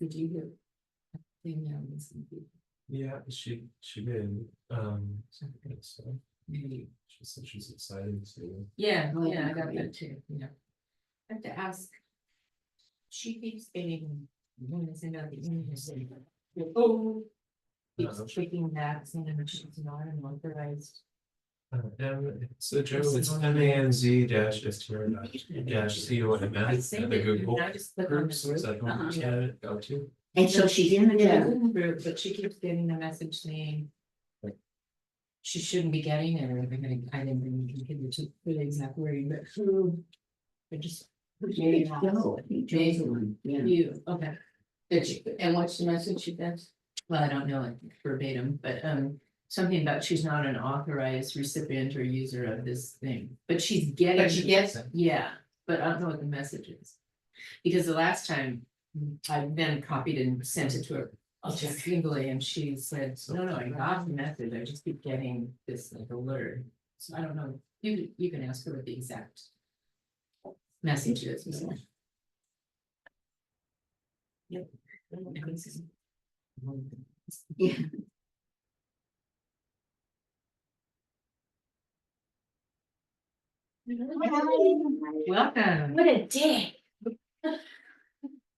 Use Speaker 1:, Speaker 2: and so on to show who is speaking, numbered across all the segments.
Speaker 1: Did you hear?
Speaker 2: Yeah, she did. So she said she's excited to.
Speaker 1: Yeah, I got that too, yeah. I have to ask. She keeps getting, when it's in the oh. Keeps tweaking that, saying that she's not an authorized.
Speaker 2: So Joe, it's MANZ dash STR dash COMS, the Google groups, is that what you can go to?
Speaker 3: And so she's in the
Speaker 1: Group, but she keeps getting the message saying. She shouldn't be getting it, or I didn't even continue to put the exact wording, but who. I just.
Speaker 3: Maybe Joe's one, yeah.
Speaker 1: You, okay,
Speaker 3: Did she, and what's the message she does?
Speaker 1: well, I don't know it verbatim, but something about she's not an authorized recipient or user of this thing, but she's getting.
Speaker 3: But she gets it.
Speaker 1: Yeah, but I don't know what the message is. Because the last time I then copied and sent it to her. Just singly, and she said, no, I got the message, I just keep getting this like alert. So I don't know, you can ask her what the exact message is. Yep.
Speaker 3: Yeah.
Speaker 1: Welcome.
Speaker 3: What a day.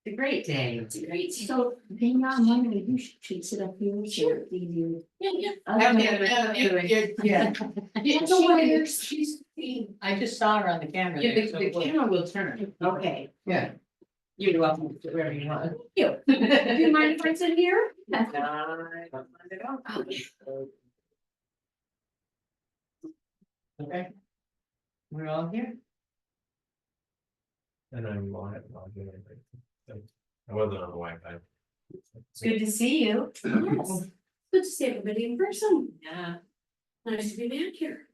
Speaker 1: It's a great day.
Speaker 3: It's a great. So, hang on, maybe you should sit up here. Sure. Yeah. I just saw her on the camera.
Speaker 1: Yeah, the camera will turn.
Speaker 3: Okay.
Speaker 1: Yeah. You're welcome to sit wherever you want.
Speaker 3: Do you mind if I sit here?
Speaker 1: I don't mind at all. Okay. We're all here.
Speaker 2: And I'm live. I wasn't on the Wi-Fi.
Speaker 1: It's good to see you.
Speaker 3: Yes. Good to see everybody in person.
Speaker 1: Yeah.
Speaker 3: Nice to be back here.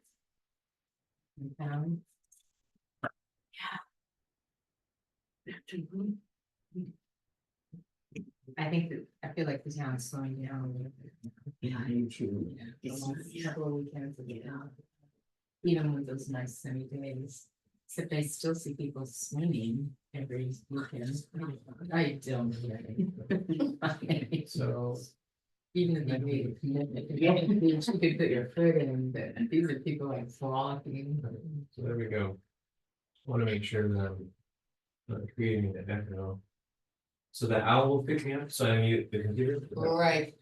Speaker 1: I think that, I feel like the town is slowing down a little bit.
Speaker 3: Yeah, I am too.
Speaker 1: The last couple of weekends, even with those nice sunny days, except I still see people swimming every weekend. I don't really.
Speaker 2: So
Speaker 1: Even if you made a commitment, you could put your foot in, but these are people like flocking.
Speaker 2: so there we go. Want to make sure that I'm not creating the echo. So the owl will pick me up, so I mute the computer.
Speaker 3: Right.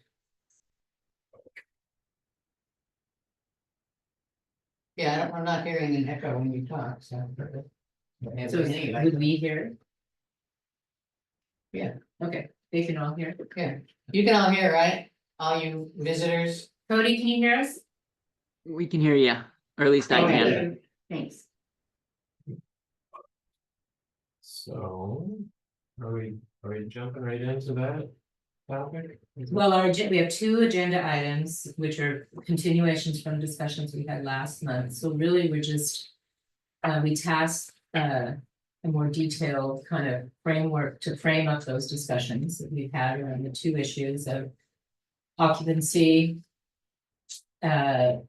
Speaker 3: Yeah, I'm not hearing an echo when you talk, so.
Speaker 1: So would we hear it?
Speaker 3: Yeah.
Speaker 1: Okay, they can all hear it.
Speaker 3: Yeah, you can all hear, right? All you visitors?
Speaker 1: Cody, can you hear us?
Speaker 4: We can hear you, or at least I can.
Speaker 3: Okay. Thanks.
Speaker 2: So are we jumping right into that topic?
Speaker 1: Well, we have two agenda items, which are continuations from discussions we had last month. So really, we're just, we tasked a more detailed kind of framework to frame up those discussions that we've had around the two issues of occupancy and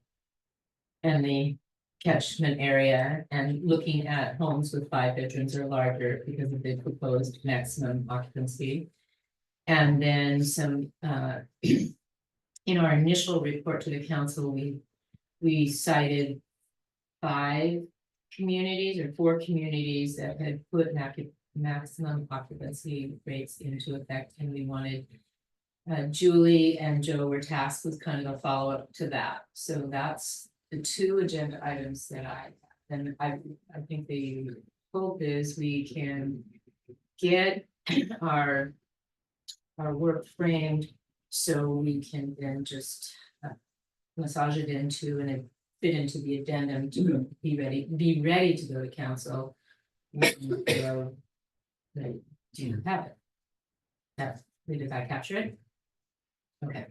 Speaker 1: the catchment area, and looking at homes with 5 bedrooms or larger because of the proposed maximum occupancy. And then some, in our initial report to the council, we cited 5 communities or 4 communities that had put maximum occupancy rates into effect, and we wanted Julie and Joe were tasked with kind of a follow-up to that. So that's the 2 agenda items that and I think the hope is we can get our work framed so we can then just massage it into and fit into the addendum to be ready to go to council. Do you have it? Did I capture it? Okay.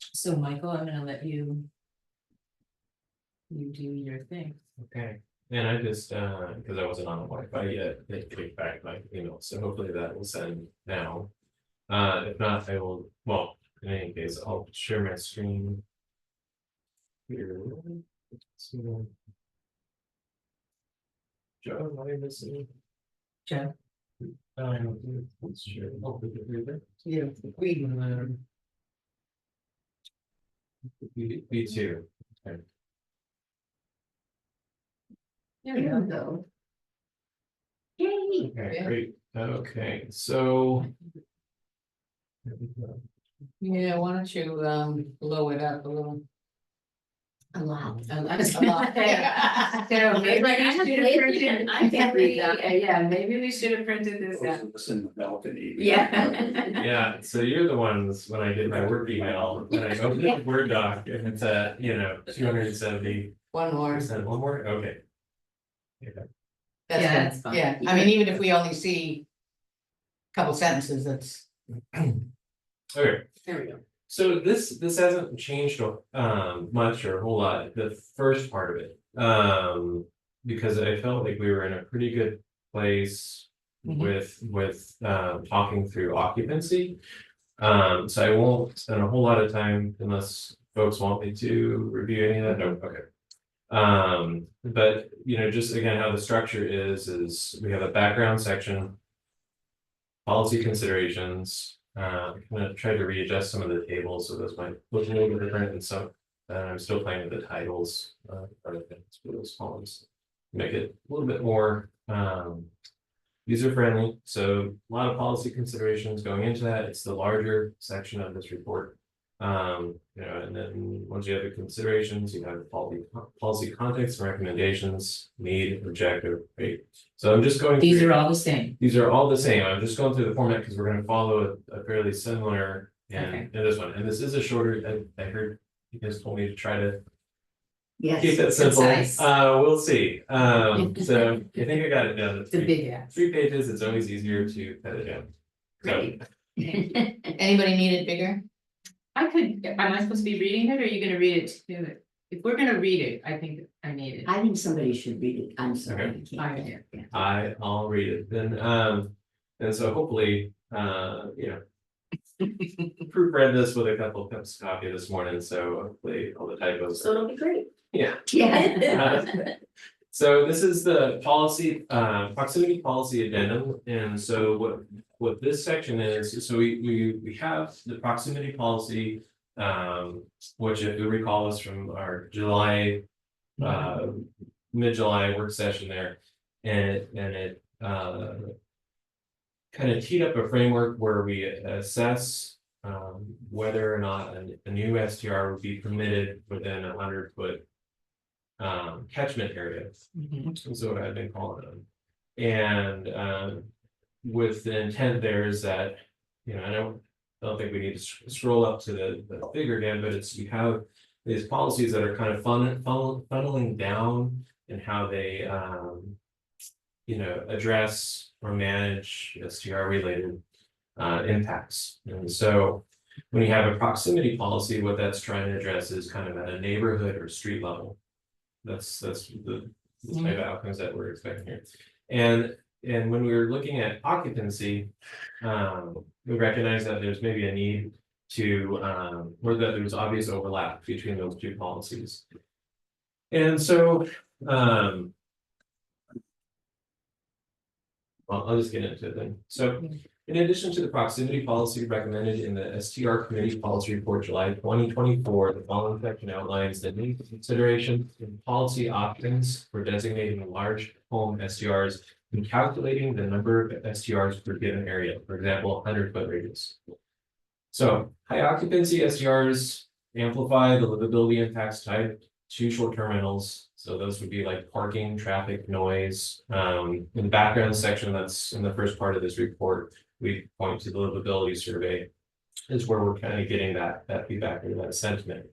Speaker 1: So Michael, I'm gonna let you do your thing.
Speaker 2: Okay, and I just because I wasn't on the Wi-Fi yet, it kicked back my email, so hopefully that will send now. If not, I will, well, in any case, I'll share my screen here. So, Joe, am I missing?
Speaker 1: Joe.
Speaker 2: Sure. Oh, we could read it.
Speaker 1: Yeah, we.
Speaker 2: B two. Okay.
Speaker 1: There we
Speaker 3: There we
Speaker 1: go.
Speaker 3: go. Yay.
Speaker 2: Okay,
Speaker 1: Yeah.
Speaker 2: great, okay, so.
Speaker 5: Yeah, why don't you blow it up a little?
Speaker 3: A lot.
Speaker 1: A lot.
Speaker 5: A lot.
Speaker 1: So maybe
Speaker 3: Like, I
Speaker 1: we
Speaker 3: have
Speaker 1: should
Speaker 3: to
Speaker 1: have
Speaker 3: read
Speaker 1: printed,
Speaker 3: it. I can't read that.
Speaker 1: yeah, maybe we should have printed this out.
Speaker 6: In the balcony.
Speaker 3: Yeah.
Speaker 2: Yeah, so you're the ones, when I did my work email, when I opened the Word doc and it's at, 270%,
Speaker 5: One more.
Speaker 2: one more, okay. Okay.
Speaker 5: That's
Speaker 1: Yeah,
Speaker 5: good.
Speaker 1: that's fine.
Speaker 5: Yeah, I mean, even if we only see a couple sentences, that's.
Speaker 2: Okay,
Speaker 1: There we go.
Speaker 2: so this hasn't changed much or a whole lot, the first part of it. Because I felt like we were in a pretty good place with talking through occupancy. So I won't spend a whole lot of time unless folks want me to review any of that, no, okay. But just again, how the structure is we have a background section. Policy considerations, I'm gonna try to readjust some of the tables, so those might look a little bit different and some. I'm still playing with the titles, other things for those columns. Make it a little bit more, user friendly, so a lot of policy considerations going into that, it's the larger section of this report. And then once you have the considerations, you have policy context, recommendations, need, objective, right? So I'm just going.
Speaker 1: These
Speaker 2: through-
Speaker 1: are all the same.
Speaker 2: These are all the same, I'm just going through the format because we're gonna follow a fairly similar in this one, and this is a shorter, I heard you guys told me to try to keep
Speaker 3: Yes.
Speaker 2: it simple,
Speaker 1: Concise.
Speaker 2: we'll see, so I think I got it down to
Speaker 1: It's a big ass.
Speaker 2: 3 pages, it's always easier to cut it down. So,
Speaker 1: Great.
Speaker 5: Anybody need it bigger?
Speaker 1: I could, am I supposed to be reading it or are you gonna read it too? If we're gonna read it, I think I need it.
Speaker 3: I think somebody should read it. I'm sorry. I
Speaker 1: I
Speaker 3: can't.
Speaker 1: do.
Speaker 2: I'll read it then, and so hopefully, proofread this with a couple of cups of coffee this morning, so hopefully all the typos.
Speaker 3: So it'll be great.
Speaker 2: Yeah.
Speaker 3: Yeah.
Speaker 2: So this is the policy, proximity policy addendum, and so what this section is, so we have the proximity policy. Which if you recall is from our July, mid-July work session there. And it kind of teed up a framework where we assess whether or not a new STR would be permitted within 100-foot catchment area. Is what I've been calling them. And with the intent there is that, I don't think we need to scroll up to the figure again, but it's you have these policies that are kind of funneling down in how they address or manage STR related impacts. And so when you have a proximity policy, what that's trying to address is kind of at a neighborhood or street level. That's the type of outcomes that we're expecting here. And when we were looking at occupancy, we recognize that there's maybe a need to, or that there's obvious overlap between those two policies. And so, well, I'll just get into it then. So in addition to the proximity policy recommended in the STR Committee Policy Report July 2024, the following section outlines the need for consideration and policy options for designating large home STRs and calculating the number of STRs per given area, for example, 100-foot radius. So high occupancy STRs amplify the livability impacts tied to short-term rentals. So those would be like parking, traffic, noise. In the background section that's in the first part of this report, we point to the livability survey is where we're kind of getting that feedback or that sentiment.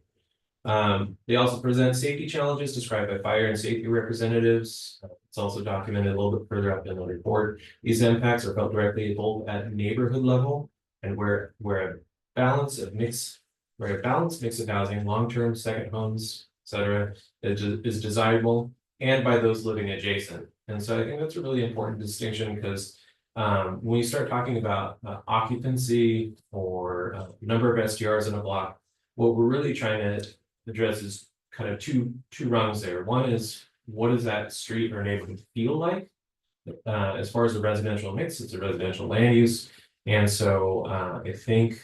Speaker 2: They also present safety challenges described by fire and safety representatives. It's also documented a little bit further up in the report. These impacts are felt directly both at neighborhood level and where a balanced mix of housing, long-term second homes, etc., is desirable, and by those living adjacent. And so I think that's a really important distinction because when you start talking about occupancy or number of STRs in a block, what we're really trying to address is kind of two rungs there. One is, what does that street or neighborhood feel like? as far as the residential mix, it's a residential land use. And so, I think,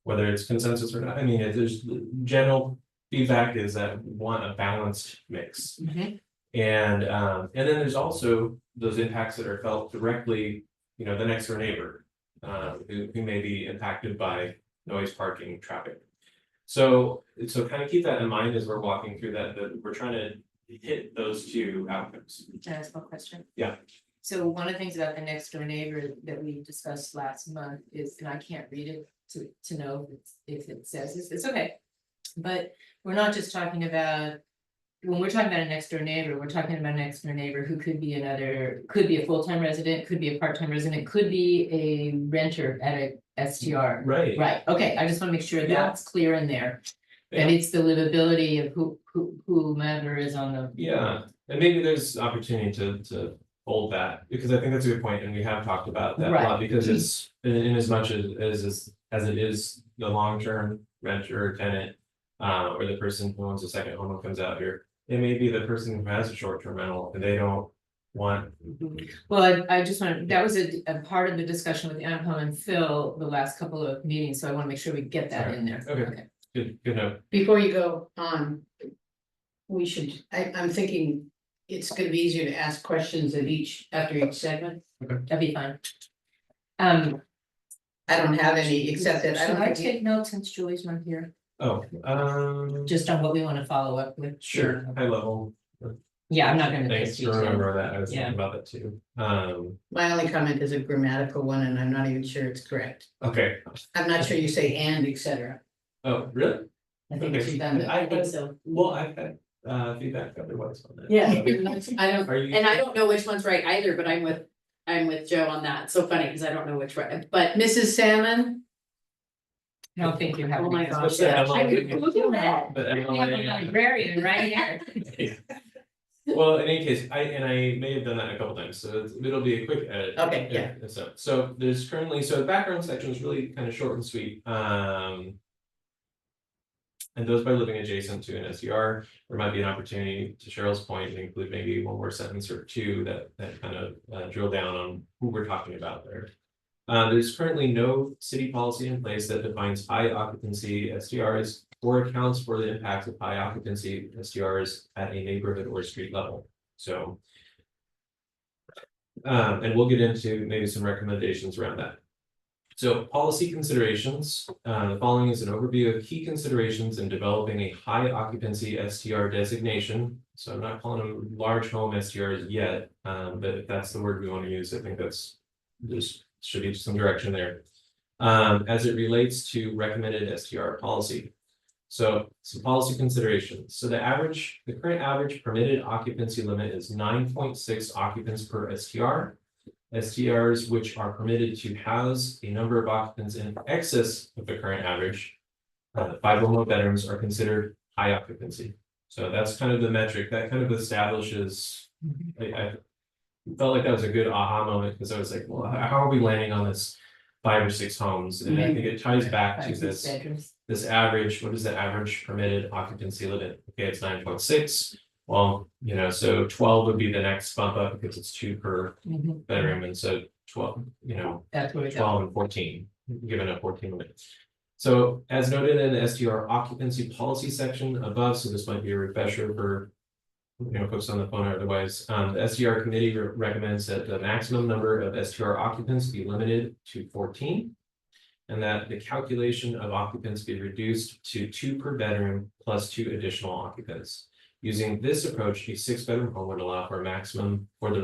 Speaker 2: whether it's consensus or not, I mean, there's general feedback is that we want a balanced mix. And then there's also those impacts that are felt directly, you know, the next door neighbor, who may be impacted by noise, parking, traffic. So kind of keep that in mind as we're walking through that we're trying to hit those two outcomes.
Speaker 1: Can I ask one question?
Speaker 2: Yeah.
Speaker 1: So one of the things about the next door neighbor that we discussed last month is, and I can't read it to know if it says this, it's okay. But we're not just talking about, when we're talking about a next door neighbor, we're talking about a next door neighbor who could be could be a full-time resident, could be a part-time resident, could be a renter at a STR.
Speaker 2: Right.
Speaker 1: Right, okay, I just wanna make sure
Speaker 2: Yeah.
Speaker 1: that's clear in there.
Speaker 2: Yeah.
Speaker 1: That it's the livability of whomever is on the.
Speaker 2: Yeah, and maybe there's opportunity to hold that, because I think that's a good point, and we have talked about that a lot,
Speaker 1: Right.
Speaker 2: because it's in as much as it is the long-term renter or tenant. Or the person who owns a second home and comes out here, it may be the person who has a short-term rental and they don't want.
Speaker 1: Well, I just want, that was a part of the discussion with Anupam and Phil the last couple of meetings, so I wanna make sure we get that in there.
Speaker 2: Okay. Good note.
Speaker 5: Before you go on. We should, I'm thinking it's gonna be easier to ask questions after each segment.
Speaker 1: That'd be fine.
Speaker 5: I don't have any, except that I
Speaker 1: Should
Speaker 5: don't
Speaker 1: I
Speaker 5: think
Speaker 1: take notes since Julie's not here,
Speaker 2: Oh,
Speaker 1: just on what we wanna follow up with?
Speaker 2: sure, high level,
Speaker 1: Yeah, I'm not gonna.
Speaker 2: thanks
Speaker 1: take
Speaker 2: for
Speaker 1: detail.
Speaker 2: remembering that, I was
Speaker 1: Yeah.
Speaker 2: thinking about that too.
Speaker 5: my only comment is a grammatical one, and I'm not even sure it's correct.
Speaker 2: Okay,
Speaker 5: I'm not sure you say and, etc.
Speaker 2: oh, really?
Speaker 1: I think it's
Speaker 2: Okay.
Speaker 1: redundant, I think so.
Speaker 2: Well, I've had feedback otherwise on that.
Speaker 6: Yeah, I don't,
Speaker 2: Are you?
Speaker 6: and I don't know which one's right either, but I'm with Joe on that. It's so funny, because I don't know which right, but
Speaker 5: Mrs. Salmon,
Speaker 1: I don't think you have.
Speaker 6: Oh my
Speaker 1: to-
Speaker 6: gosh,
Speaker 2: What's that?
Speaker 1: I could Google that.
Speaker 2: But
Speaker 1: We have a librarian right here.
Speaker 2: Well, in any case, I may have done that a couple times, so it'll be a quick edit.
Speaker 5: Okay, yeah.
Speaker 2: So there's currently, so the background section is really kind of short and sweet. And those by living adjacent to an SDR, there might be an opportunity, to Cheryl's point, to include maybe one more sentence or two that kind of drill down on who we're talking about there. There's currently no city policy in place that defines high occupancy SDRs or accounts for the impact of high occupancy SDRs at a neighborhood or street level. So. And we'll get into maybe some recommendations around that. So policy considerations, the following is an overview of key considerations in developing a high occupancy STR designation. So I'm not calling them large home STRs yet, but if that's the word we want to use, I think there's should be some direction there. As it relates to recommended STR policy. So some policy considerations. So the current average permitted occupancy limit is 9.6 occupants per STR. STRs which are permitted to house a number of occupants in excess of the current average. 5 or more bedrooms are considered high occupancy. So that's kind of the metric that kind of establishes. I felt like that was a good aha moment, because I was like, well, how are we landing on this 5 or 6 homes? And I think it ties back to
Speaker 1: 5, 6 bedrooms.
Speaker 2: this average. What is the average permitted occupancy limit? Okay, it's 9.6. Well, you know, so 12 would be the next bump up, because it's 2 per
Speaker 1: Mhm.
Speaker 2: bedroom, and so 12, you know,
Speaker 1: That's where we go.
Speaker 2: 12 and 14, given a 14 limit. So as noted in the STR occupancy policy section above, so this might be a refresher for, you know, folks on the phone or otherwise, the STR committee recommends that the maximum number of STR occupants be limited to 14. And that the calculation of occupants be reduced to 2 per bedroom plus 2 additional occupants. Using this approach, a 6-bedroom home would allow for the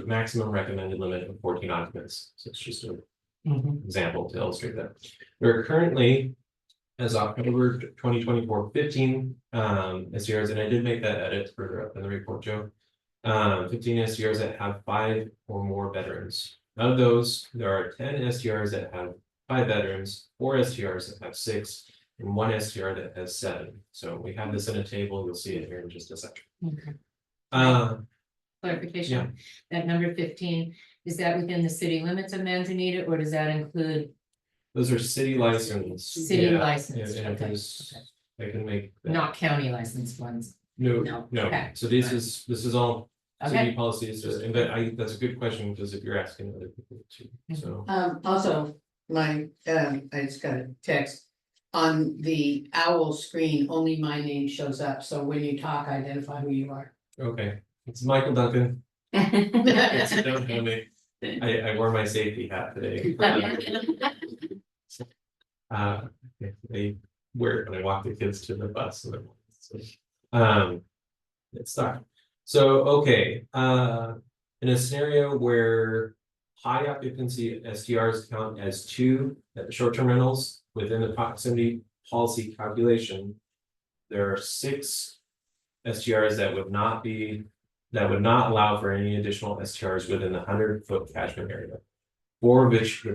Speaker 2: maximum recommended limit of 14 occupants. So it's just an
Speaker 1: Mhm.
Speaker 2: example to illustrate that. There are currently, as October 2024, 15 SDRs, and I did make that edit further up in the report, Joe. 15 SDRs that have 5 or more bedrooms. Of those, there are 10 SDRs that have 5 bedrooms, 4 SDRs that have 6, and 1 SDR that has 7. So we have this in a table. You'll see it here in just a second.
Speaker 1: Okay.
Speaker 2: Yeah.
Speaker 1: Clarification, that number 15, is that within the city limits of Manzanita, or does that include
Speaker 2: Those are city licensed.
Speaker 1: city
Speaker 2: Yeah,
Speaker 1: licensed?
Speaker 2: and if
Speaker 1: Okay,
Speaker 2: there's,
Speaker 1: okay.
Speaker 2: I can make. that-
Speaker 1: Not county licensed ones?
Speaker 2: No,
Speaker 1: No,
Speaker 2: no,
Speaker 1: okay.
Speaker 2: so this is all city policy is just, but that's a good question, because if you're asking other people too, so.
Speaker 5: Also, I just got a text. On the owl screen, only my name shows up, so when you talk, identify who you are.
Speaker 2: Okay, it's Michael Duncan. Yes, you don't know me. I wore my safety hat today. They wear it when I walk the kids to the bus. So, it's stuck. So, okay, in a scenario where high occupancy STRs count as 2 short-term rentals within the proximity policy calculation, there are 6 STRs that would not allow for any additional STRs within the 100-foot catchment area, 4 of which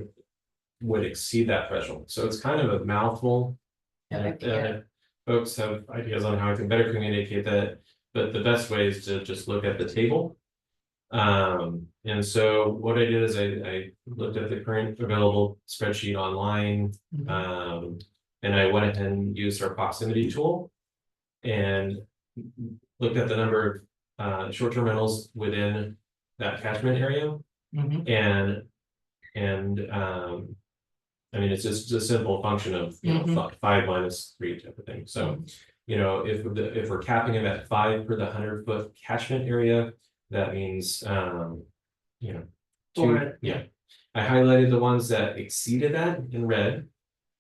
Speaker 2: would exceed that threshold. So it's kind of a mouthful. And if folks have ideas on how I can better communicate that, but the best way is to just look at the table. And so what I did is I looked at the current available spreadsheet online, and I went ahead and used our proximity tool and looked at the number of short-term rentals within that catchment area. And I mean, it's just a simple function of, you know, 5 minus 3 type of thing. So, you know, if we're capping it at 5 per the 100-foot catchment area, that means, you know, 2, yeah. I highlighted the ones that exceeded that in red.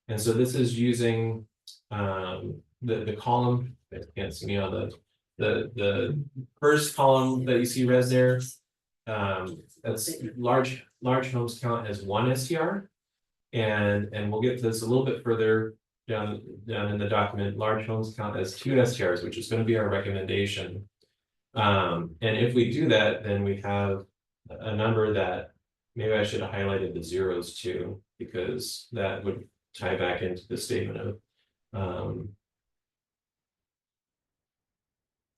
Speaker 2: And so this is using the column, I can't see me on the first column that you see red there. That's large homes count as 1 STR. And we'll get to this a little bit further down in the document. Large homes count as 2 STRs, which is going to be our recommendation. And if we do that, then we have a number that maybe I should have highlighted the zeros too, because that would tie back into the statement of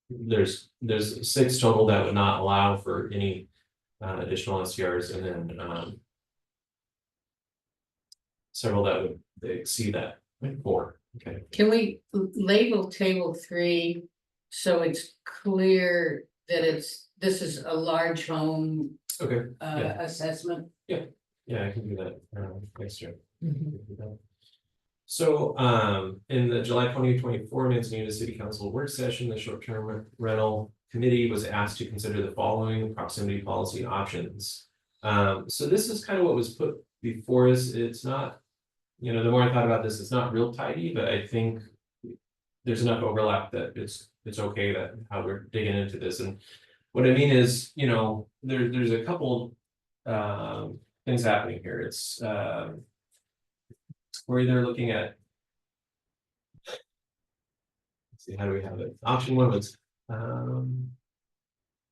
Speaker 2: there's 6 total that would not allow for any additional STRs, and then several that would exceed that, like 4. Okay.
Speaker 5: Can we label table 3 so it's clear that this is a large home
Speaker 2: Okay. Yeah.
Speaker 5: assessment?
Speaker 2: Yeah, I can do that next year. So, in the July 2024 Manzanita City Council work session, the short-term rental committee was asked to consider the following proximity policy options. So this is kind of what was put before us. It's not, you know, the more I thought about this, it's not real tidy, but I think there's enough overlap that it's okay that how we're digging into this. And what I mean is, you know, there's a couple things happening here. It's we're either looking at, let's see, how do we have it? Option 1 was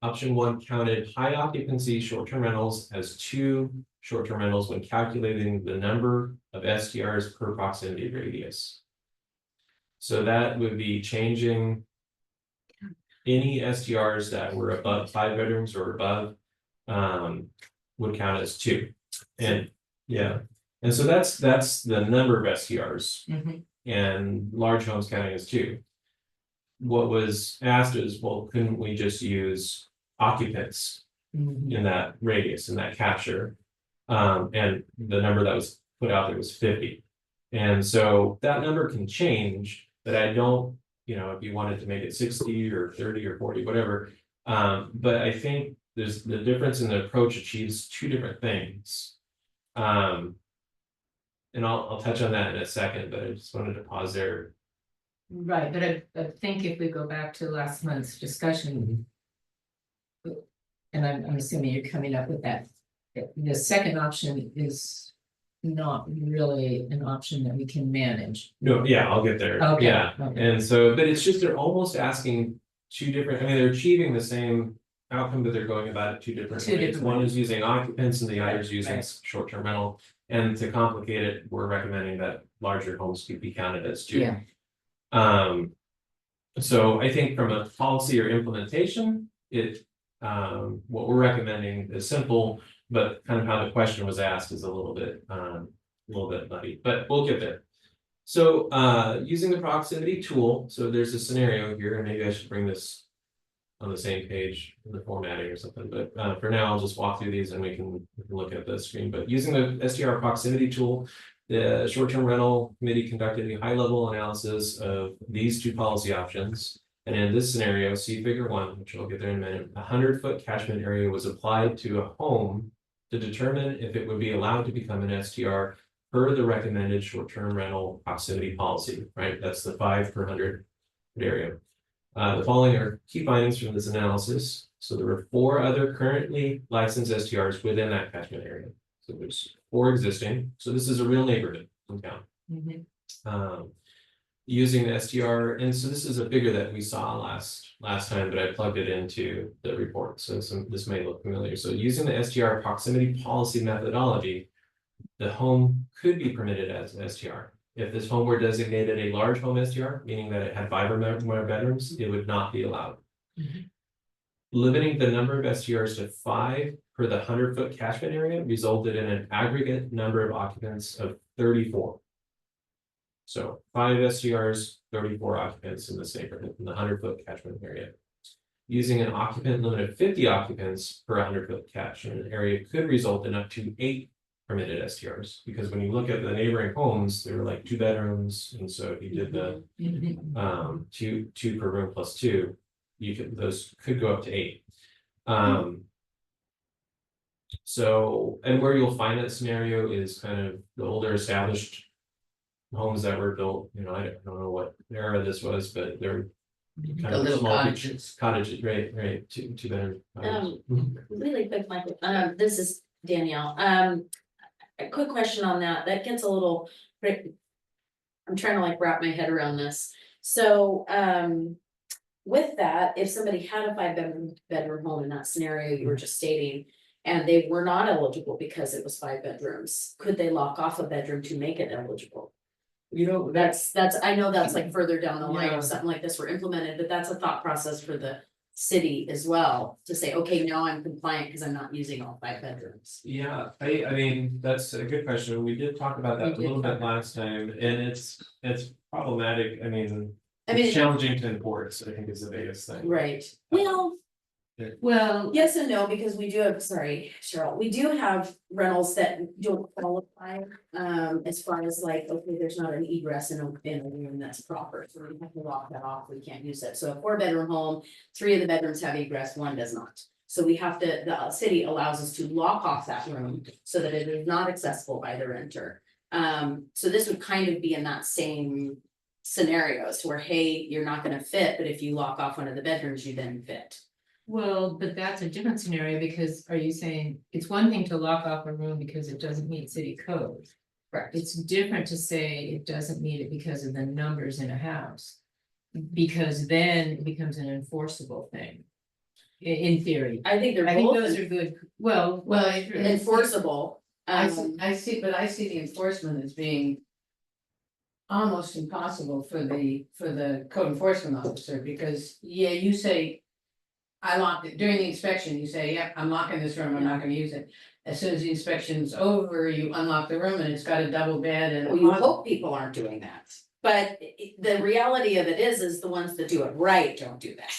Speaker 2: option 1 counted high occupancy short-term rentals as 2 short-term rentals when calculating the number of STRs per proximity radius. So that would be changing any STRs that were above 5 bedrooms or above would count as 2. And yeah, and so that's the number of STRs, and large homes counting as 2. What was asked is, well, couldn't we just use occupants in that radius, in that capture? And the number that was put out there was 50. And so that number can change, but I don't, you know, if you wanted to make it 60 or 30 or 40, whatever. But I think there's the difference in the approach achieves 2 different things. And I'll touch on that in a second, but I just wanted to pause there.
Speaker 1: Right, but I think if we go back to last month's discussion. And I'm assuming you're coming up with that. The second option is not really an option that we can manage.
Speaker 2: No, yeah, I'll get there.
Speaker 1: Okay,
Speaker 2: Yeah,
Speaker 1: okay.
Speaker 2: and so, but it's just they're almost asking 2 different, I mean, they're achieving the same outcome, but they're going about it 2 different ways. One is using occupants and the other is using short-term rental. And to complicate it, we're recommending that larger homes could be counted as 2.
Speaker 1: Yeah.
Speaker 2: So I think from a policy or implementation, what we're recommending is simple, but kind of how the question was asked is a little bit muddy, but we'll get there. So using the proximity tool, so there's a scenario here, and maybe I should bring this on the same page in the formatting or something, but for now, I'll just walk through these and we can look at the screen, but using the STR proximity tool. The short-term rental committee conducted a high-level analysis of these two policy options. And in this scenario, see figure 1, which I'll get there in a minute, a 100-foot catchment area was applied to a home to determine if it would be allowed to become an STR per the recommended short-term rental proximity policy, right? That's the 5 per 100 area. The following are key findings from this analysis. So there were 4 other currently licensed STRs within that catchment area. So there's 4 existing. So this is a real neighborhood in town. Using the STR, and so this is a figure that we saw last time, but I plugged it into the report. So this may look familiar. So using the STR proximity policy methodology, the home could be permitted as an STR. If this home were designated a large home STR, meaning that it had 5 or more bedrooms, it would not be allowed. Limiting the number of STRs to 5 per the 100-foot catchment area resulted in an aggregate number of occupants of 34. So 5 STRs, 34 occupants in this neighborhood in the 100-foot catchment area. Using an occupant limit of 50 occupants per 100-foot catchment area could result in up to 8 permitted STRs, because when you look at the neighboring homes, they were like 2 bedrooms, and so if you did the two per room plus 2, those could go up to 8. So, and where you'll find that scenario is kind of the older established homes that were built, I don't know what era this was, but they're kind
Speaker 5: The
Speaker 2: of
Speaker 5: little
Speaker 2: small
Speaker 5: cottages.
Speaker 2: cottages, right, 2 bedroom.
Speaker 6: Really quick, Michael, this is Danielle, a quick question on that gets a little. I'm trying to like wrap my head around this, so, with that, if somebody had a 5-bedroom home in that scenario you were just stating. And they were not eligible because it was 5 bedrooms, could they lock off a bedroom to make it eligible? That's, I know that's like further down the line,
Speaker 5: Yeah.
Speaker 6: if something like this were implemented, but that's a thought process for the city as well. To say, okay, now I'm compliant because I'm not using all 5 bedrooms.
Speaker 2: Yeah, I mean, that's a good question. We did talk about that a
Speaker 6: We did
Speaker 2: little bit
Speaker 6: talk.
Speaker 2: last time, and it's problematic. I mean,
Speaker 6: I mean,
Speaker 2: it's challenging to enforce, I think is the biggest thing.
Speaker 6: right, well,
Speaker 5: Well,
Speaker 6: yes and no, because we do have, sorry, Cheryl, we do have rentals that don't qualify. As far as like, okay, there's not an egress in a room that's proper, so we have to lock that off, we can't use it. So a 4-bedroom home, 3 of the bedrooms have egress, 1 does not. So we have to, the city allows us to lock off that room so that it is not accessible by the renter. So this would kind of be in that same scenarios where, hey, you're not gonna fit, but if you lock off one of the bedrooms, you then fit.
Speaker 1: Well, but that's a different scenario, because are you saying it's one thing to lock off a room because it doesn't meet city code?
Speaker 6: Correct.
Speaker 1: It's different to say it doesn't meet it because of the numbers in a house. Because then it becomes an enforceable thing. In theory,
Speaker 6: I think they're
Speaker 1: I think
Speaker 6: both
Speaker 1: those are good, well.
Speaker 6: enforceable.
Speaker 5: I see, but I see the enforcement as being. Almost impossible for the code enforcement officer, because, yeah, you say. I locked it during the inspection, you say, yep, I'm locking this room, I'm not gonna use it. As soon as the inspection's over, you unlock the room and it's got a double bed and.
Speaker 6: Well, you hope people aren't doing that, but the reality of it is the ones that do it right don't do that.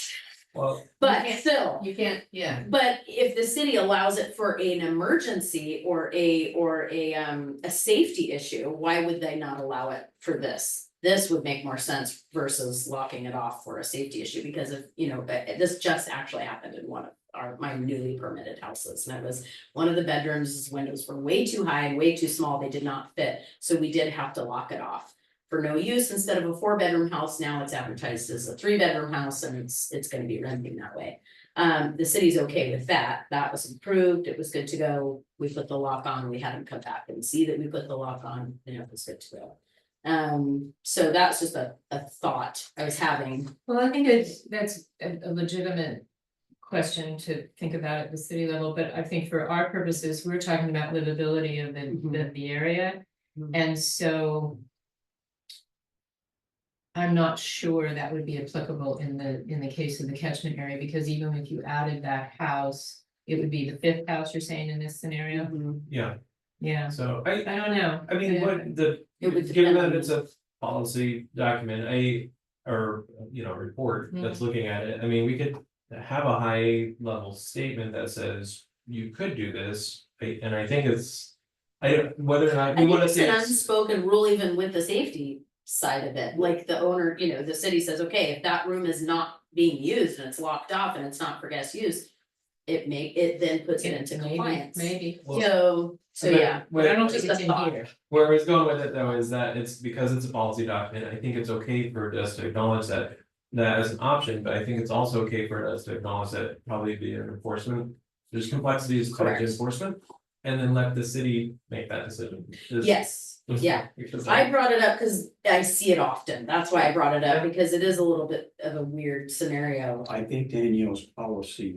Speaker 2: Well,
Speaker 6: But
Speaker 5: can't-
Speaker 6: still,
Speaker 5: You can't, yeah,
Speaker 6: but if the city allows it for an emergency or a safety issue, why would they not allow it for this? This would make more sense versus locking it off for a safety issue, because of, this just actually happened in one of my newly permitted houses. And it was one of the bedrooms, windows were way too high and way too small, they did not fit, so we did have to lock it off. For no use, instead of a 4-bedroom house, now it's advertised as a 3-bedroom house, and it's gonna be renting that way. The city's okay with that, that was approved, it was good to go, we put the lock on, we had them come back and see that we put the lock on, and it was good to go. So that's just a thought I was having.
Speaker 1: Well, I think that's a legitimate question to think about at the city level, but I think for our purposes, we're talking about livability of the area.
Speaker 6: Mhm.
Speaker 1: And so I'm not sure that would be applicable in the case of the catchment area, because even if you added that house, it would be the 5th house you're saying in this scenario?
Speaker 2: yeah,
Speaker 1: Yeah,
Speaker 2: so
Speaker 1: I don't know.
Speaker 2: I mean,
Speaker 1: Yeah.
Speaker 2: what the,
Speaker 6: It would
Speaker 2: given
Speaker 6: depend
Speaker 2: that
Speaker 6: on-
Speaker 2: it's a policy document, report that's looking at it, I mean, we could. have a high level statement that says you could do this, and I think it's. Whether or not
Speaker 6: I
Speaker 2: we
Speaker 6: think
Speaker 2: wanna
Speaker 6: it's
Speaker 2: say
Speaker 6: an
Speaker 2: it's,
Speaker 6: unspoken rule even with the safety side of it, like the owner, you know, the city says, okay, if that room is not being used and it's locked off and it's not for guest use. It then puts it into
Speaker 1: Maybe,
Speaker 6: compliance.
Speaker 1: maybe.
Speaker 6: So
Speaker 2: but-
Speaker 6: yeah,
Speaker 2: but-
Speaker 1: I don't
Speaker 6: Just
Speaker 1: think it's
Speaker 6: a
Speaker 1: in
Speaker 6: thought.
Speaker 1: here.
Speaker 2: where I was going with it though is that it's because it's a policy document, I think it's okay for us to acknowledge that. That as an option, but I think it's also okay for us to acknowledge that probably be an enforcement, there's complexities to
Speaker 6: Correct.
Speaker 2: enforcement. And then let the city make that decision.
Speaker 6: yes, yeah.
Speaker 2: Because
Speaker 6: I brought it up because I see it often. That's why I brought it up, because it is a little bit of a weird scenario.
Speaker 7: I think Danielle's policy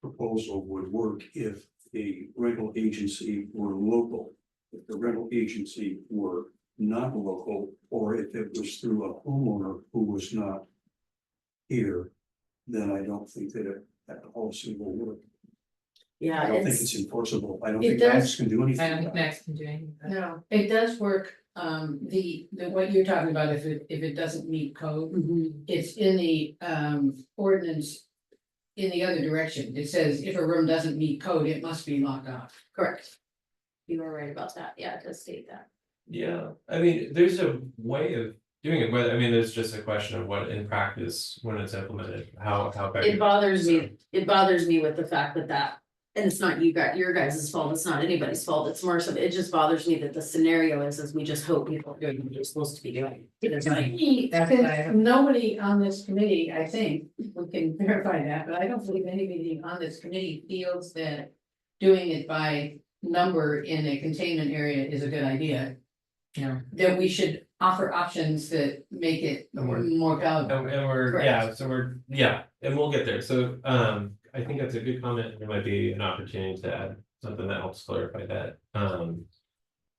Speaker 7: proposal would work if the rental agency were local. If the rental agency were not local, or if it was through a homeowner who was not here, then I don't think that policy will work. I
Speaker 6: Yeah,
Speaker 7: don't think
Speaker 6: it's,
Speaker 7: it's enforceable. I don't
Speaker 5: It
Speaker 7: think Max
Speaker 5: does-
Speaker 7: can do
Speaker 1: I
Speaker 7: anything
Speaker 1: don't think
Speaker 7: about it.
Speaker 1: Max can do anything. about it.
Speaker 5: No, it does work, the what you're talking about, if it doesn't meet code,
Speaker 6: Mhm.
Speaker 5: it's in the ordinance. In the other direction, it says if a room doesn't meet code, it must be locked off.
Speaker 6: correct. You were right about that. Yeah, it does state that.
Speaker 2: Yeah, I mean, there's a way of doing it, but I mean, there's just a question of what in practice, when it's implemented, how
Speaker 6: It
Speaker 2: effective.
Speaker 6: bothers me with the fact that, and it's not your guys' fault, it's not anybody's fault, it's more so, it just bothers me that the scenario is we just hope people are doing what they're supposed to be doing. It's like,
Speaker 1: That's what I
Speaker 5: Since
Speaker 1: have.
Speaker 5: nobody on this committee, I think, we can verify that, but I don't believe anybody on this committee feels that. Doing it by number in a containment area is a good idea.
Speaker 1: No.
Speaker 5: That we should offer options that make it
Speaker 2: And we're-
Speaker 5: more palatable.
Speaker 2: And we're,
Speaker 5: Correct.
Speaker 2: yeah, so and we'll get there, so, I think that's a good comment, there might be an opportunity to add something that helps clarify that,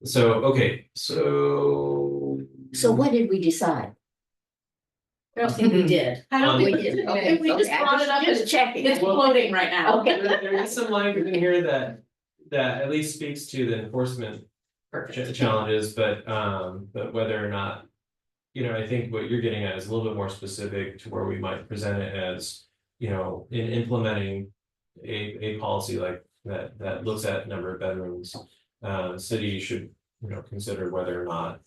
Speaker 2: So, okay, so.
Speaker 3: So what did we decide?
Speaker 6: I don't think we did.
Speaker 5: I don't
Speaker 2: Um,
Speaker 5: think
Speaker 3: We did.
Speaker 6: I think we just brought it up,
Speaker 3: Just
Speaker 6: and
Speaker 3: checking.
Speaker 6: it's floating right now.
Speaker 3: Okay.
Speaker 2: There is some language in here that at least speaks to the enforcement
Speaker 6: Perfect.
Speaker 2: challenges, but whether or not. You know, I think what you're getting at is a little bit more specific to where we might present it as, you know, in implementing. A policy like that looks at number of bedrooms, city should, you know, consider whether or not,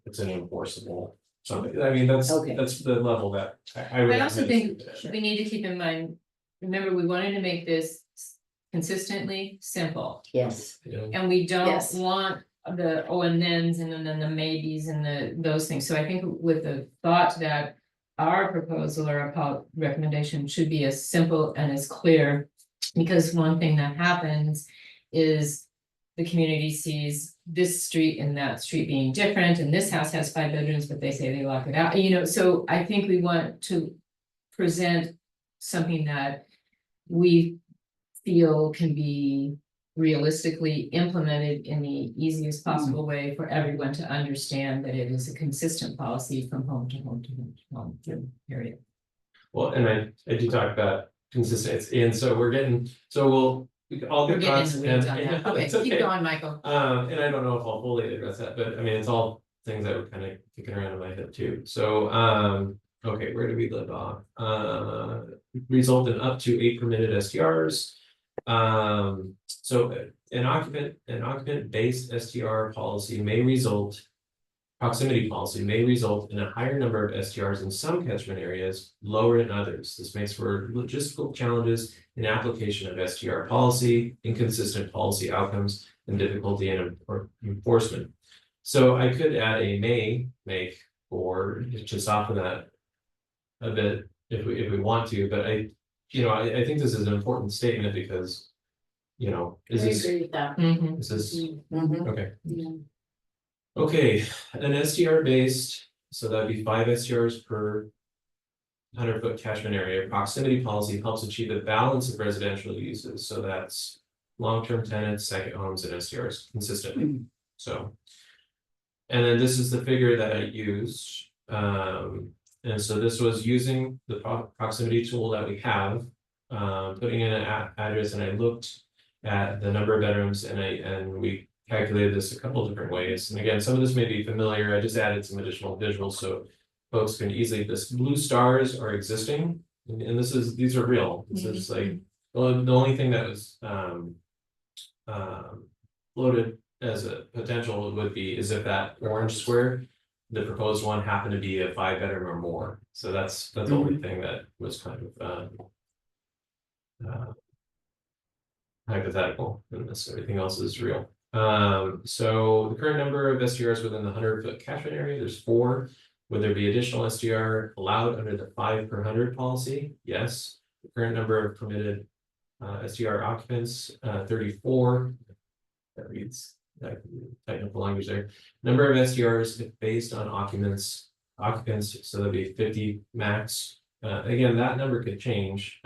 Speaker 2: it's an enforceable. Something, I mean, that's
Speaker 3: Okay.
Speaker 2: the level that I would.
Speaker 1: I also think
Speaker 2: recommend.
Speaker 1: we need to keep in mind, remember, we wanted to make this consistently simple.
Speaker 3: Yes,
Speaker 2: You know,
Speaker 1: And we don't
Speaker 6: Yes.
Speaker 1: want the oh and thens and then the maybes and those things, so I think with the thought that. Our proposal or our recommendation should be as simple and as clear. Because one thing that happens is the community sees this street and that street being different, and this house has 5 bedrooms, but they say they lock it out, you know, so I think we want to. Present something that we feel can be realistically implemented in the easiest possible way for everyone to understand that it is a consistent policy from home to home to home to home, period.
Speaker 2: Well, and I do talk about consistency, and so we're getting, so I'll
Speaker 1: We're
Speaker 2: get
Speaker 1: getting
Speaker 2: thoughts
Speaker 1: in the
Speaker 2: and.
Speaker 1: weeds on that, okay,
Speaker 2: it's
Speaker 1: keep going, Michael.
Speaker 2: And I don't know if I'll fully address that, but I mean, it's all things that were kind of kicking around in my head too, so, okay, where do we live off? Result in up to 8 permitted STRs. So an occupant based STR policy may result. Proximity policy may result in a higher number of STRs in some catchment areas, lower in others. This makes for logistical challenges in application of STR policy, inconsistent policy outcomes, and difficulty in enforcement. So I could add a may make or to soften that a bit if we want to, but I think this is an important statement because, you know,
Speaker 6: I agree with that.
Speaker 1: Mhm.
Speaker 2: is this,
Speaker 5: Mhm.
Speaker 2: okay.
Speaker 6: Yeah.
Speaker 2: Okay, an STR based, so that'd be 5 STRs per 100-foot catchment area. Proximity policy helps achieve a balance of residential uses, so that's long-term tenants, second homes, and STRs consistently, so. And then this is the figure that I used, and so this was using the proximity tool that we have. Putting in an address, and I looked at the number of bedrooms, and we calculated this a couple of different ways, and again, some of this may be familiar, I just added some additional visuals, so folks can easily, this blue stars are existing, and these are real, this is like, well, the only thing that was, floated as a potential would be is if that orange square, the proposed one happened to be a 5 bedroom or more, so that's the only thing that was kind of, hypothetical, and this, everything else is real. So the current number of STRs within the 100-foot catchment area, there's 4. Would there be additional STR allowed under the 5 per 100 policy? Yes. The current number of permitted STR occupants, 34. That reads that technical language there. Number of STRs if based on occupants, so that'd be 50 max. Again, that number could change.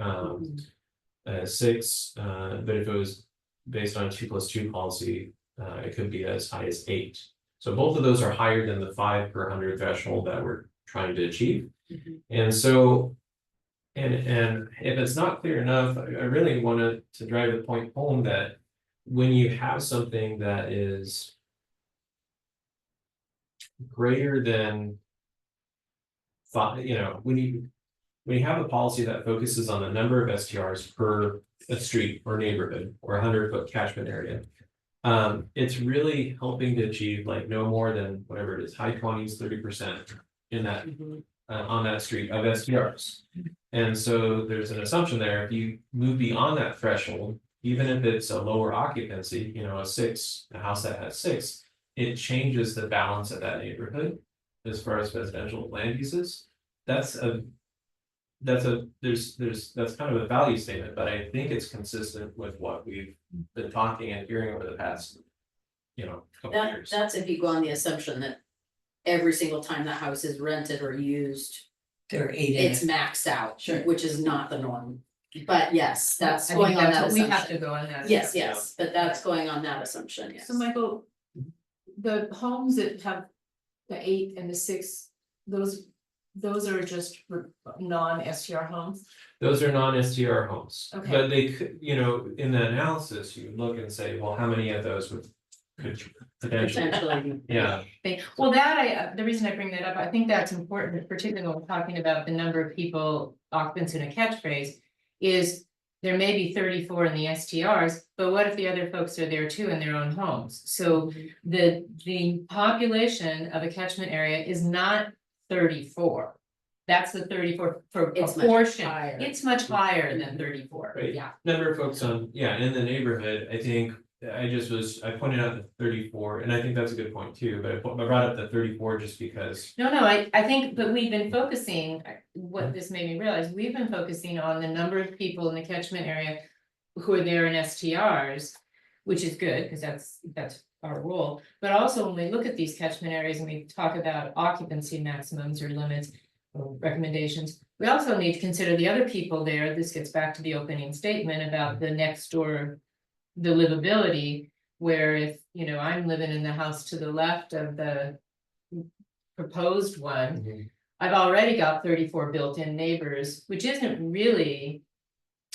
Speaker 2: 6, but if it was based on 2+2 policy, it could be as high as 8. So both of those are higher than the 5 per 100 threshold that we're trying to achieve. And so, and if it's not clear enough, I really wanted to drive the point home that when you have something that is greater than 5, you know, when you have a policy that focuses on the number of STRs per a street or neighborhood or 100-foot catchment area, it's really helping to achieve like no more than whatever it is, high 20s, 30% in that on that street of STRs. And so there's an assumption there, if you move beyond that threshold, even if it's a lower occupancy, you know, a house that has 6, it changes the balance of that neighborhood as far as residential land uses. That's kind of a value statement, but I think it's consistent with what we've been talking and hearing over the past, you know, couple of years.
Speaker 6: That's if you go on the assumption that every single time that house is rented or used,
Speaker 5: There are 8 in
Speaker 6: it's
Speaker 5: it.
Speaker 6: maxed out,
Speaker 5: Sure.
Speaker 6: which is not the norm. But yes, that's
Speaker 1: I think
Speaker 6: going on
Speaker 1: that's
Speaker 6: that
Speaker 1: what we have to
Speaker 6: assumption.
Speaker 1: go on that.
Speaker 6: Yes, yes, but that's going on that assumption, yes.
Speaker 3: So Michael, the homes that have the 8 and the 6, those are just non-STR homes?
Speaker 2: Those are non-STR homes,
Speaker 3: Okay.
Speaker 2: but they could, you know, in the analysis, you look and say, well, how many of those could potentially,
Speaker 6: Potentially.
Speaker 2: yeah.
Speaker 1: Well, the reason I bring that up, I think that's important, particularly when we're talking about the number of people, occupants in a catchphrase, is there may be 34 in the STRs, but what if the other folks are there too in their own homes? So the population of a catchment area is not 34. That's the 34 for
Speaker 6: It's much
Speaker 1: proportion.
Speaker 6: higher.
Speaker 1: It's much higher than 34.
Speaker 2: Right.
Speaker 1: Yeah.
Speaker 2: Number of folks in the neighborhood, I think, I pointed out the 34, and I think that's a good point too, but I brought up the 34 just because.
Speaker 1: No, I think, but we've been focusing, what this made me realize, we've been focusing on the number of people in the catchment area who are there in STRs, which is good, because that's our role. But also when we look at these catchment areas and we talk about occupancy maximums or limits or recommendations, we also need to consider the other people there. This gets back to the opening statement about the next door, the livability, where if, you know, I'm living in the house to the left of the proposed one, I've already got 34 built-in neighbors, which isn't really,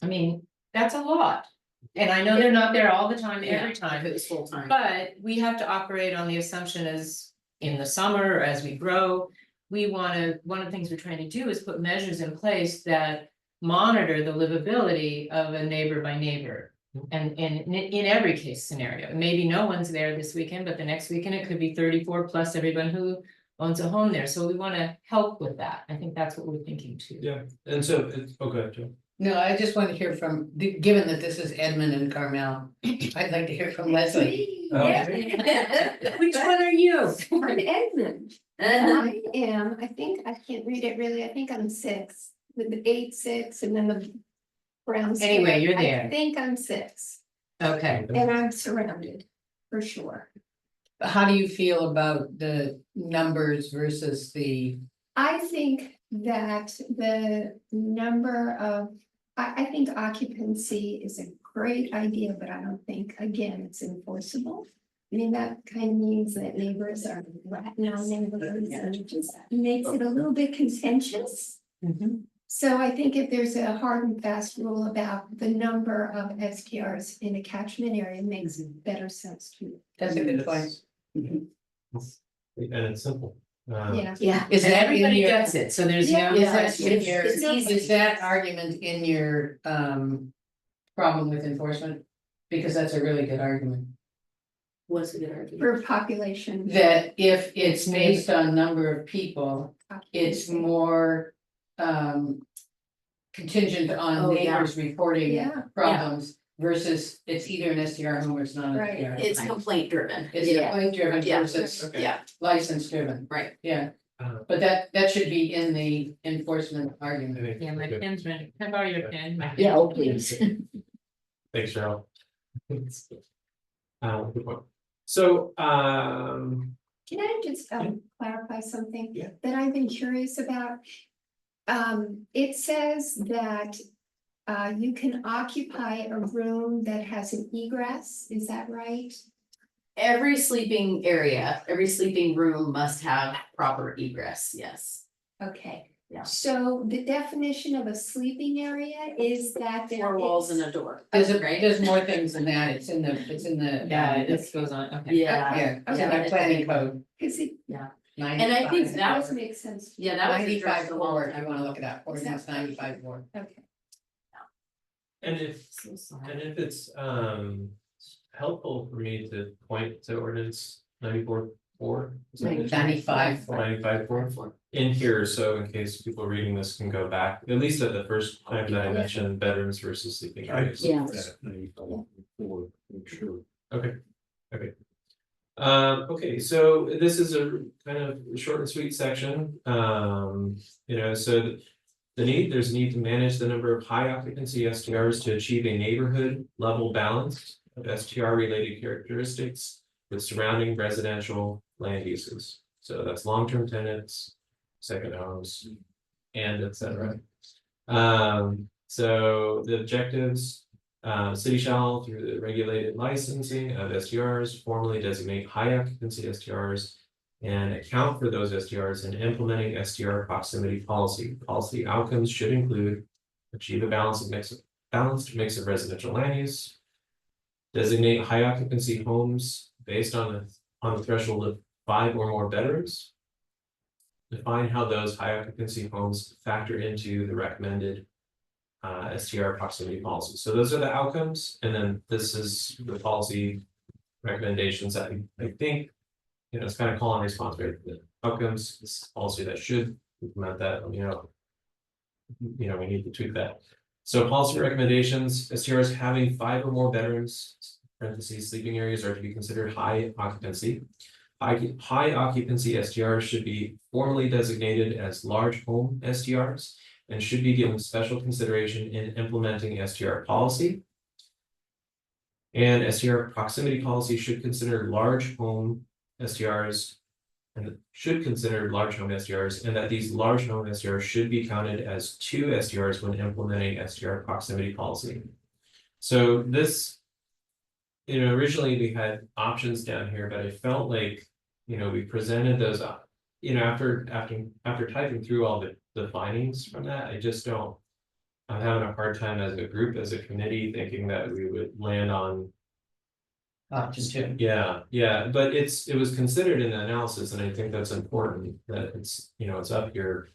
Speaker 1: I mean, that's a lot. And I know they're not there all the time, every
Speaker 6: If
Speaker 1: time,
Speaker 6: it was full time.
Speaker 1: but we have to operate on the assumption as in the summer, or as we grow, one of the things we're trying to do is put measures in place that monitor the livability of a neighbor by neighbor. And in every case scenario, maybe no one's there this weekend, but the next weekend it could be 34 plus everyone who owns a home there. So we want to help with that. I think that's what we're thinking too.
Speaker 2: Yeah, and so it's, okay, Joe.
Speaker 5: No, I just want to hear from, given that this is Edmund and Carmel, I'd like to hear from Leslie.
Speaker 1: Which one are you?
Speaker 3: I'm Edmund. I am, I think, I can't read it really, I think I'm 6, with the 8, 6, and then the brown.
Speaker 1: Anyway,
Speaker 3: square.
Speaker 1: you're there.
Speaker 3: I think I'm 6,
Speaker 1: Okay.
Speaker 3: and I'm surrounded, for sure.
Speaker 5: How do you feel about the numbers versus the,
Speaker 3: I think that the number of, I think occupancy is a great idea, but I don't think, again, it's enforceable. I mean, that kind of means that neighbors are ratting on neighbors, and it just makes it a little bit contentious. So I think if there's a hard and fast rule about the number of STRs in a catchment area, it makes better sense to me.
Speaker 5: that's a good point.
Speaker 2: And it's simple.
Speaker 3: Yeah.
Speaker 6: Yeah.
Speaker 5: Is
Speaker 1: And
Speaker 5: that in
Speaker 1: everybody
Speaker 5: your,
Speaker 1: gets it, so there's
Speaker 3: Yeah.
Speaker 1: no.
Speaker 5: is that
Speaker 1: question.
Speaker 5: in your,
Speaker 6: It's easy.
Speaker 5: is that argument in your, problem with enforcement? Because that's a really good argument.
Speaker 6: What's a good argument?
Speaker 3: For population.
Speaker 5: That if it's based on number of people, it's
Speaker 3: occupancy.
Speaker 5: more, contingent on
Speaker 6: Oh, yeah.
Speaker 5: neighbors reporting
Speaker 3: Yeah.
Speaker 5: problems versus it's either an STR home or it's not an
Speaker 3: Right.
Speaker 5: STR.
Speaker 6: It's complaint driven.
Speaker 5: It's
Speaker 6: Yeah,
Speaker 5: complaint driven
Speaker 6: Yeah.
Speaker 5: versus
Speaker 2: Okay.
Speaker 6: yeah,
Speaker 5: license driven,
Speaker 6: right.
Speaker 5: yeah,
Speaker 2: Uh,
Speaker 5: but that should be in the enforcement
Speaker 2: I
Speaker 5: argument.
Speaker 2: think-
Speaker 1: Yeah, my
Speaker 2: okay.
Speaker 1: pen's ready. Can I borrow your pen? My
Speaker 6: Yeah,
Speaker 1: pen.
Speaker 6: oh, please.
Speaker 2: Thanks, Cheryl. Good point. So,
Speaker 3: Can I just clarify something?
Speaker 2: Yeah.
Speaker 3: That I've been curious about? It says that you can occupy a room that has an egress, is that right?
Speaker 6: Every sleeping area, every sleeping room must have proper egress, yes.
Speaker 3: Okay.
Speaker 6: Yeah.
Speaker 3: So the definition of a sleeping area is that there
Speaker 6: Four walls
Speaker 3: is-
Speaker 6: and a door.
Speaker 5: There's more things than that, it's in the.
Speaker 1: Yeah, this goes on, okay.
Speaker 6: Yeah.
Speaker 5: Yeah, it's in
Speaker 3: Okay.
Speaker 5: the planning code.
Speaker 3: 'Cause it
Speaker 6: And I think
Speaker 3: it
Speaker 6: that
Speaker 3: does make sense.
Speaker 6: Yeah, that was
Speaker 5: 95
Speaker 6: addressed a long
Speaker 5: forward,
Speaker 6: time
Speaker 5: you wanna
Speaker 6: ago.
Speaker 5: look it up, ordinance 95 forward.
Speaker 3: Okay.
Speaker 2: and if,
Speaker 6: So sorry.
Speaker 2: and if it's, helpful for me to point to ordinance 94-4.
Speaker 5: 95.
Speaker 2: 95-4 in here, so in case people reading this can go back, at least at the first time that I mentioned bedrooms versus sleeping
Speaker 7: I
Speaker 2: areas.
Speaker 6: Yeah.
Speaker 7: that 94, make sure.
Speaker 2: Okay, okay. Okay, so this is a kind of short and sweet section, so there's a need to manage the number of high occupancy STRs to achieve a neighborhood level balance of STR related characteristics with surrounding residential land uses. So that's long-term tenants, second homes, and et cetera. So the objectives, city shall, through the regulated licensing of STRs, formally designate high occupancy STRs and account for those STRs in implementing STR proximity policy. Policy outcomes should include achieve a balanced mix of residential land use, designate high occupancy homes based on the threshold of 5 or more bedrooms, define how those high occupancy homes factor into the recommended STR proximity policy. So those are the outcomes, and then this is the policy recommendations that I think, it's kind of call and response, right? The outcomes, this is policy that should implement that, we need to tweak that. So policy recommendations, STRs having 5 or more bedrooms, parentheses, sleeping areas are to be considered high occupancy. High occupancy STRs should be formally designated as large home STRs and should be given special consideration in implementing STR policy. And STR proximity policy should consider large home STRs and should consider large home STRs, and that these large home STRs should be counted as 2 STRs when implementing STR proximity policy. So this, originally we had options down here, but I felt like, we presented those up. After typing through all the findings from that, I'm having a hard time as a group, as a committee, thinking that we would land on.
Speaker 5: Option 2.
Speaker 2: Yeah, but it was considered in the analysis, and I think that's important that it's, it's up here.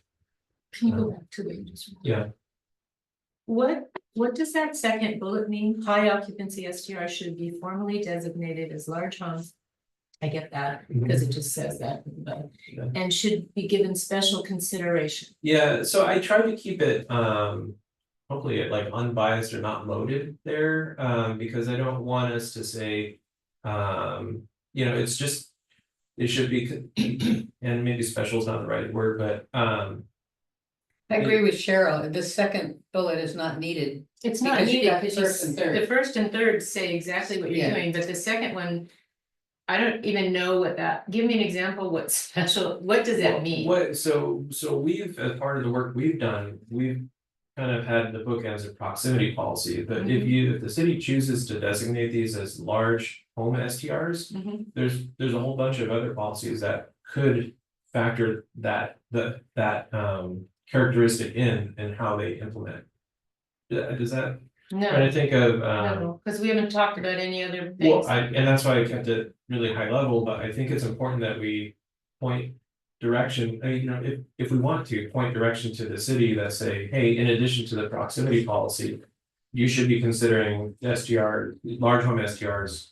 Speaker 1: Can you go back to what you just?
Speaker 2: Yeah.
Speaker 1: What does that second bullet mean? High occupancy STR should be formally designated as large homes. I get that, because it just says that, but,
Speaker 2: Yeah.
Speaker 1: and should be given special consideration.
Speaker 2: Yeah, so I tried to keep it, hopefully like unbiased or not loaded there, because I don't want us to say, it's just. It should be, and maybe special is not the right word, but,
Speaker 5: I agree with Cheryl, the second bullet is not needed.
Speaker 1: It's not
Speaker 5: Because you
Speaker 1: needed,
Speaker 5: got
Speaker 1: because
Speaker 5: first and third.
Speaker 1: the first and third say exactly what you're
Speaker 5: Yeah.
Speaker 1: doing, but the second one. I don't even know what give me an example, what does that mean?
Speaker 2: So we've, as part of the work we've done, we've kind of had the bookends of proximity policy, but if the city chooses to designate these as large home STRs,
Speaker 1: Mhm.
Speaker 2: there's a whole bunch of other policies that could factor that characteristic in how they implement. Does that, trying to
Speaker 1: No,
Speaker 2: think of,
Speaker 1: no, because we haven't talked about any other
Speaker 2: well,
Speaker 1: things.
Speaker 2: and that's why I kept it really high level, but I think it's important that we point direction, I mean, you know, if we want to point direction to the city that say, hey, in addition to the proximity policy. You should be considering STR, large home STRs.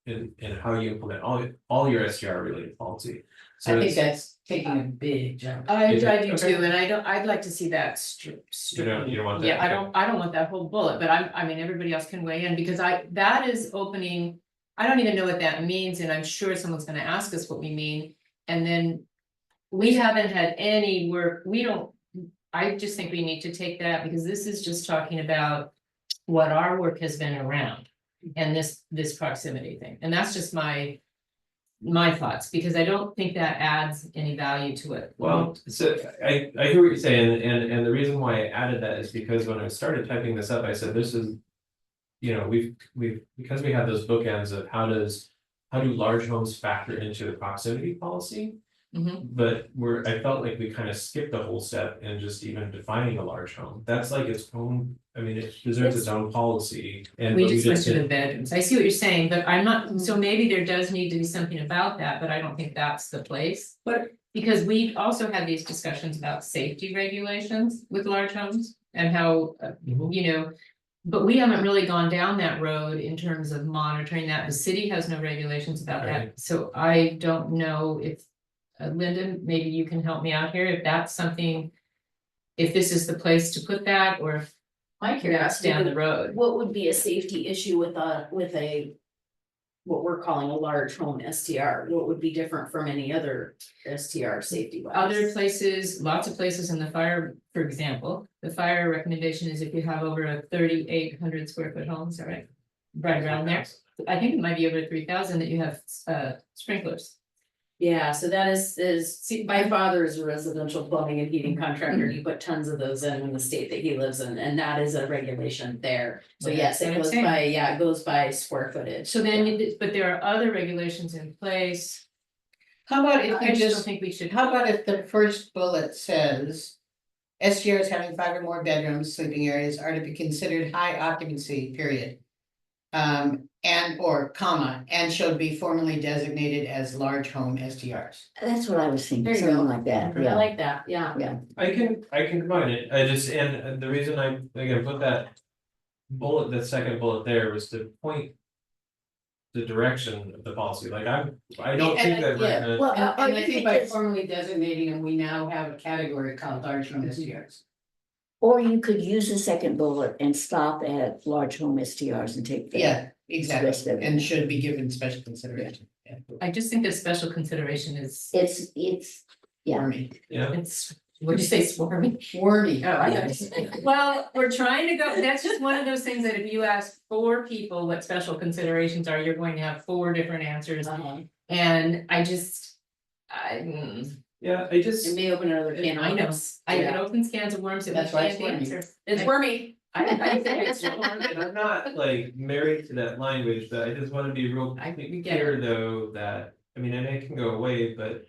Speaker 2: In how you implement all your STR related policy. So
Speaker 5: I think
Speaker 2: it's,
Speaker 5: that's taking a big jump.
Speaker 1: I
Speaker 2: Is it?
Speaker 1: do
Speaker 2: Okay.
Speaker 1: too, and I'd like to see that
Speaker 2: you don't want that.
Speaker 1: Yeah,
Speaker 2: okay.
Speaker 1: I don't want that whole bullet, but I mean, everybody else can weigh in, because that is opening. I don't even know what that means, and I'm sure someone's gonna ask us what we mean, and then. We haven't had any work, I just think we need to take that, because this is just talking about. What our work has been around, and this proximity thing, and that's just my thoughts, because I don't think that adds any value to it.
Speaker 2: Well, so I hear what you're saying, and the reason why I added that is because when I started typing this up, I said, this is. You know, we've, because we have those bookends of how do large homes factor into the proximity policy?
Speaker 1: Mhm.
Speaker 2: But I felt like we kind of skipped a whole step in just even defining a large home, that's like its own, I mean, it deserves its own policy. And
Speaker 1: We
Speaker 2: but
Speaker 1: just went to the
Speaker 2: did-
Speaker 1: bedrooms, I see what you're saying, but I'm not, so maybe there does need to be something about that, but I don't think that's the place.
Speaker 5: But-
Speaker 1: Because we've also had these discussions about safety regulations with large homes, and how,
Speaker 2: Mhm.
Speaker 1: you know. But we haven't really gone down that road in terms of monitoring that, the city has no regulations about
Speaker 2: Right.
Speaker 1: that, so I don't know if. Linda, maybe you can help me out here, if that's something. If this is the place to put that, or if
Speaker 6: My
Speaker 1: that's
Speaker 6: curiosity,
Speaker 1: down the road.
Speaker 6: what would be a safety issue with a. What we're calling a large home STR, what would be different from any other STR safety wise?
Speaker 1: Other places, lots of places in the fire, for example, the fire recommendation is if you have over a 3,800 square foot home, is that right? Right around there, I think it might be over 3,000 that you have sprinklers.
Speaker 6: Yeah, so that see, my father is a residential plumbing and heating contractor, he put tons of those in the state that he lives in, and that is a regulation there. So
Speaker 1: Yeah,
Speaker 6: yes,
Speaker 1: that's
Speaker 6: it
Speaker 1: what I'm
Speaker 6: goes
Speaker 1: saying.
Speaker 6: by, yeah, it goes by square footage.
Speaker 1: So then, but there are other regulations in place.
Speaker 5: How about if
Speaker 1: I
Speaker 5: you
Speaker 1: just don't
Speaker 5: just,
Speaker 1: think we should.
Speaker 5: how about if the first bullet says. STRs having 5 or more bedrooms, sleeping areas are to be considered high occupancy, period. And or comma, and shall be formally designated as large home STRs.
Speaker 8: That's what I was thinking,
Speaker 6: There you
Speaker 8: something
Speaker 6: go.
Speaker 8: like that,
Speaker 6: I
Speaker 8: yeah,
Speaker 6: like that, yeah.
Speaker 8: yeah.
Speaker 2: I can combine it, I just, and the reason I, again, put that. Bullet, the second bullet there was to point. The direction of the policy, like I don't
Speaker 5: Yeah,
Speaker 2: think that we're
Speaker 5: yeah.
Speaker 2: gonna.
Speaker 8: Well,
Speaker 5: And I
Speaker 8: you
Speaker 5: think
Speaker 8: could
Speaker 5: by
Speaker 8: just-
Speaker 5: formally designating them, we now have a category called large home STRs.
Speaker 8: or you could use the second bullet and stop at large home STRs and take that.
Speaker 5: Yeah,
Speaker 8: Rest
Speaker 5: exactly,
Speaker 8: of it.
Speaker 5: and should be given special consideration. Yeah.
Speaker 1: I just think the special consideration is,
Speaker 8: It's, yeah.
Speaker 5: Wormy,
Speaker 2: Yeah,
Speaker 1: it's, what'd you say, swarmy?
Speaker 5: wormy.
Speaker 1: Oh, I got. Well, we're trying to go, that's just one of those things that if you ask 4 people what special considerations are, you're going to have 4 different answers. And I just,
Speaker 2: yeah, I
Speaker 6: It
Speaker 2: just,
Speaker 6: may open another can of
Speaker 1: I know,
Speaker 6: worms.
Speaker 1: it opens cans of worms that we
Speaker 5: That's why it's
Speaker 1: can't
Speaker 5: wormy.
Speaker 1: answer.
Speaker 6: It's wormy.
Speaker 1: I think it's,
Speaker 2: and I'm not like married to that language, but I just wanna be real
Speaker 1: I think we get
Speaker 2: clear
Speaker 1: it.
Speaker 2: though, that, I mean, and it can go away, but.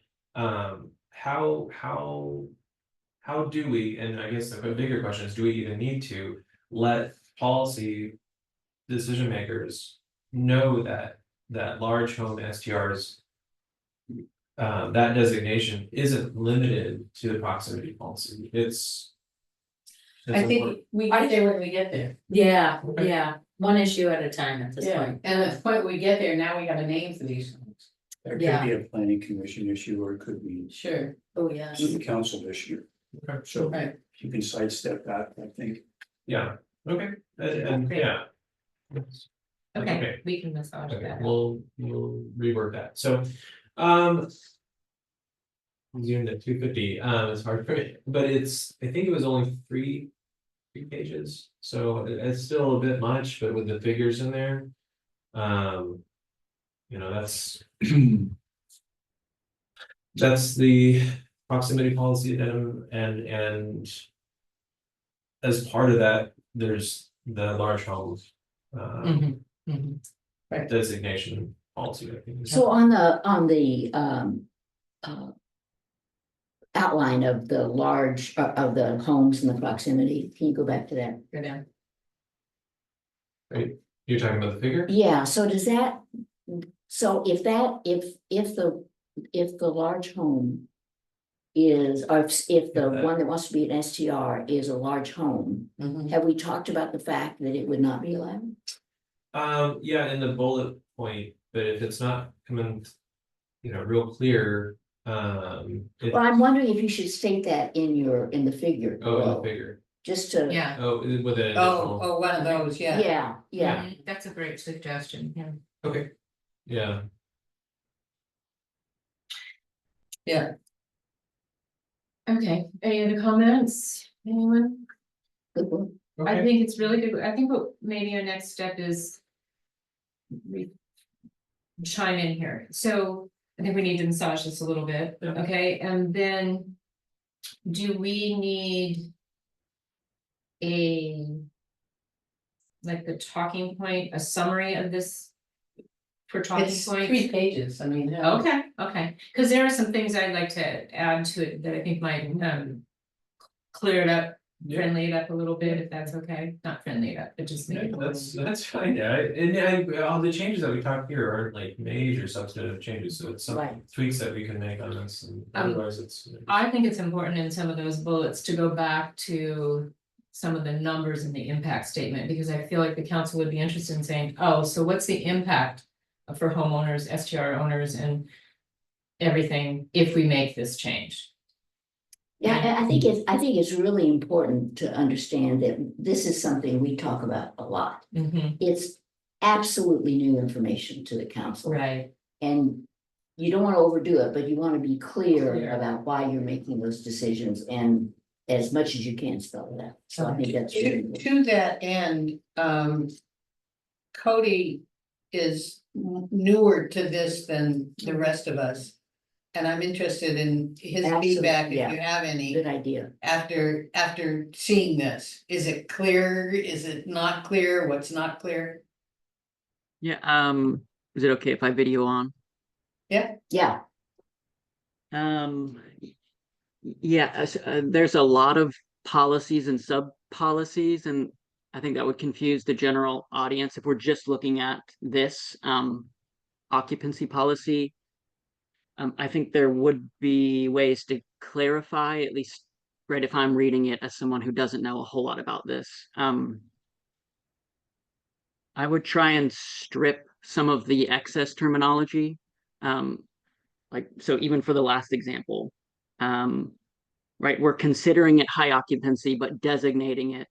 Speaker 2: How do we, and I guess the bigger question is, do we even need to let policy. Decision makers know that large home STRs. That designation isn't limited to the proximity policy, it's.
Speaker 5: I think we get there when we get there.
Speaker 6: Yeah,
Speaker 2: Okay.
Speaker 6: yeah, one issue at a time at this
Speaker 5: Yeah,
Speaker 6: point.
Speaker 5: and at the point we get there, now we have a name for these things.
Speaker 7: That
Speaker 6: Yeah.
Speaker 7: could be a planning commission issue, or it could be
Speaker 5: Sure,
Speaker 6: Oh, yes.
Speaker 7: a council issue.
Speaker 2: Okay.
Speaker 7: So
Speaker 5: right.
Speaker 7: you can sidestep that, I think.
Speaker 2: Yeah, okay, and
Speaker 1: Okay.
Speaker 2: yeah.
Speaker 1: Okay, we can massage
Speaker 2: Okay,
Speaker 1: that.
Speaker 2: we'll rework that, so, Zoomed at 250, it's hard for me, but it's, I think it was only three pages, so it's still a bit much, but with the figures in there. You know, that's. That's the proximity policy item, and. As part of that, there's the large home.
Speaker 1: Mhm, mhm.
Speaker 2: Designation policy, I think.
Speaker 8: So on the outline of the large, of the homes in the proximity, can you go back to that?
Speaker 1: Go down.
Speaker 2: Right, you're talking about the figure?
Speaker 8: Yeah, so does that, so if the large home is, or if the
Speaker 2: Yeah.
Speaker 8: one that wants to be an STR is a large home,
Speaker 5: Mhm.
Speaker 8: have we talked about the fact that it would not be allowed?
Speaker 2: Yeah, in the bullet point, but if it's not coming, real clear,
Speaker 8: Well, I'm wondering if you should state that in the figure
Speaker 2: oh, in the
Speaker 8: below,
Speaker 2: figure,
Speaker 8: just to.
Speaker 1: Yeah.
Speaker 2: oh, with an
Speaker 5: Oh,
Speaker 2: additional,
Speaker 5: one of those, yeah.
Speaker 8: Yeah,
Speaker 1: That's a great suggestion, yeah.
Speaker 2: okay, yeah.
Speaker 5: Yeah.
Speaker 1: Okay, any other comments, anyone?
Speaker 8: good one.
Speaker 1: I
Speaker 2: Okay.
Speaker 1: think it's really good, I think what maybe our next step is. We chime in here, so I think we need to massage this a little bit,
Speaker 2: Yeah.
Speaker 1: okay, and then. Do we need? A. Like the talking point, a summary of this. For talking
Speaker 5: It's
Speaker 1: points?
Speaker 5: 3 pages, I mean.
Speaker 1: Okay, cause there are some things I'd like to add to it that I think might clear it up,
Speaker 2: Yeah.
Speaker 1: friendly it up a little bit, if that's okay, not friendly it up, but just make
Speaker 2: Yeah,
Speaker 1: it.
Speaker 2: that's fine, yeah, all the changes that we talk here aren't like major substantive changes, so it's some
Speaker 8: Right.
Speaker 2: tweaks that we can make on this, and otherwise it's.
Speaker 1: I think it's important in some of those bullets to go back to some of the numbers in the impact statement, because I feel like the council would be interested in saying, oh, so what's the impact for homeowners, STR owners, and everything if we make this change?
Speaker 8: Yeah, I think it's really important to understand that this is something we talk about a lot.
Speaker 1: Mhm,
Speaker 8: It's absolutely new information to the council.
Speaker 1: right,
Speaker 8: And you don't want to overdo it, but you want to be clear
Speaker 1: Clear.
Speaker 8: about why you're making those decisions and as much as you can spell it out. So I think that's really
Speaker 5: To,
Speaker 8: important.
Speaker 5: to that end, Cody is newer to this than the rest of us. And I'm interested in his
Speaker 8: Absolutely,
Speaker 5: feedback, if
Speaker 8: yeah.
Speaker 5: you have any,
Speaker 8: Good idea.
Speaker 5: after seeing this. Is it clear? Is it not clear? What's not clear?
Speaker 4: Yeah, is it okay if I video on?
Speaker 5: Yeah,
Speaker 8: Yeah,
Speaker 4: Yeah, there's a lot of policies and sub-policies, and I think that would confuse the general audience if we're just looking at this occupancy policy. I think there would be ways to clarify, at least, right, if I'm reading it as someone who doesn't know a whole lot about this. I would try and strip some of the excess terminology. Like, so even for the last example, right, we're considering it high occupancy, but designating it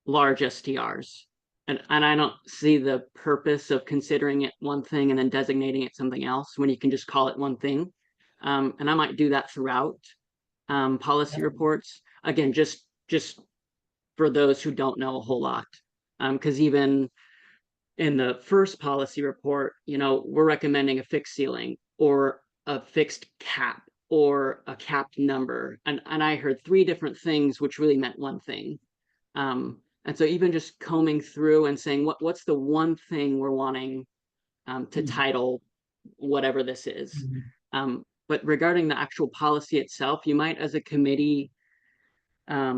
Speaker 4: large STRs. And I don't see the purpose of considering it one thing and then designating it something else when you can just call it one thing. And I might do that throughout policy reports. Again, just for those who don't know a whole lot. Because even in the first policy report, we're recommending a fixed ceiling or a fixed cap or a capped number. And I heard 3 different things, which really meant one thing. And so even just combing through and saying, what's the one thing we're wanting to title whatever this is. But regarding the actual policy itself, you might, as a committee, at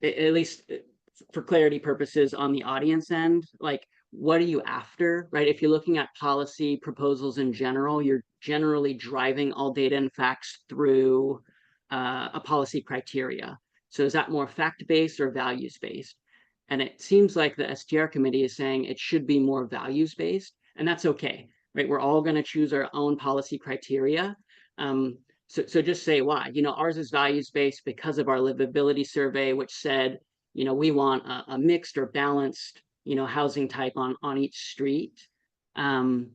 Speaker 4: least for clarity purposes on the audience end, like, what are you after, right? If you're looking at policy proposals in general, you're generally driving all data and facts through a policy criteria. So is that more fact-based or values-based? And it seems like the STR committee is saying it should be more values-based, and that's okay, right? We're all going to choose our own policy criteria. So just say why. Ours is values-based because of our livability survey, which said, we want a mixed or balanced, housing type on each street. And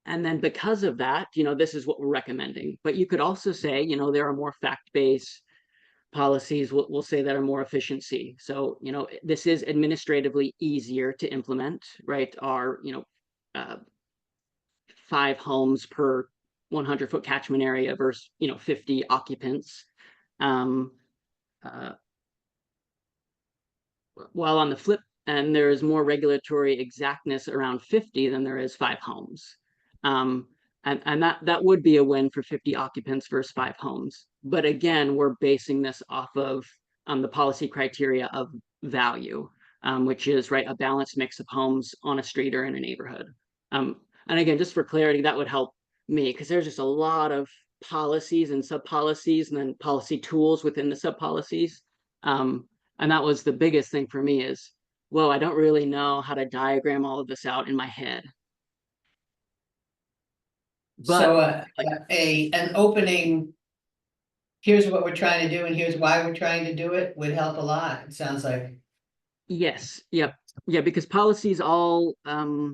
Speaker 4: then because of that, this is what we're recommending. But you could also say, there are more fact-based policies, we'll say, that are more efficiency. So, this is administratively easier to implement, right? Our, 5 homes per 100-foot catchment area versus, 50 occupants. While on the flip end, there is more regulatory exactness around 50 than there is 5 homes. And that would be a win for 50 occupants versus 5 homes. But again, we're basing this off of the policy criteria of value, which is, right, a balanced mix of homes on a street or in a neighborhood. And again, just for clarity, that would help me, because there's just a lot of policies and sub-policies and then policy tools within the sub-policies. And that was the biggest thing for me is, whoa, I don't really know how to diagram all of this out in my head.
Speaker 5: So
Speaker 4: But
Speaker 5: an opening. Here's what we're trying to do and here's why we're trying to do it would help a lot, it sounds like.
Speaker 4: yes, yep, yeah, because policies all right,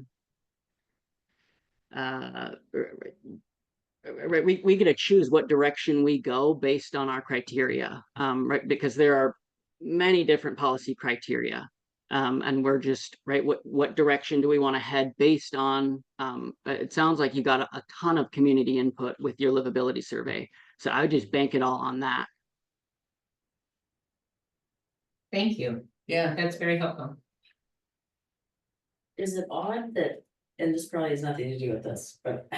Speaker 4: we get to choose what direction we go based on our criteria, right? Because there are many different policy criteria. And we're just, right, what direction do we want to head based on? It sounds like you got a ton of community input with your livability survey. So I would just bank it all on that.
Speaker 1: Thank you.
Speaker 5: Yeah.
Speaker 1: That's very helpful.
Speaker 6: Is it odd that, and this probably has nothing to do with this, but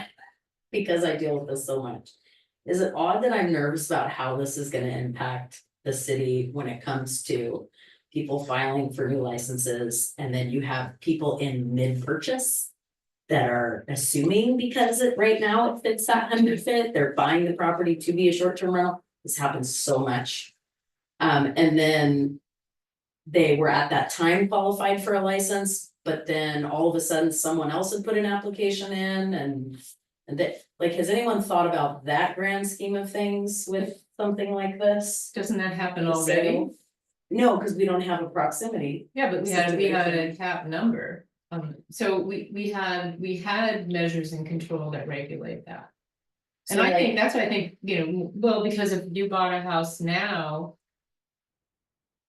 Speaker 6: because I deal with this so much. Is it odd that I'm nervous about how this is gonna impact the city when it comes to people filing for new licenses, and then you have people in mid-purchase that are assuming because right now it fits that 100 fit, they're buying the property to be a short-term rental. This happens so much. And then they were at that time qualified for a license, but then all of a sudden someone else had put an application in and that, like, has anyone thought about that grand scheme of things with something like this?
Speaker 1: Doesn't that happen already?
Speaker 6: No, because we don't have a proximity.
Speaker 1: Yeah, but we had a
Speaker 6: Situation.
Speaker 1: cap number. So we had measures in control that regulate that. And
Speaker 6: So
Speaker 1: I think,
Speaker 6: like,
Speaker 1: that's what I think, you know, well, because if you bought a house now.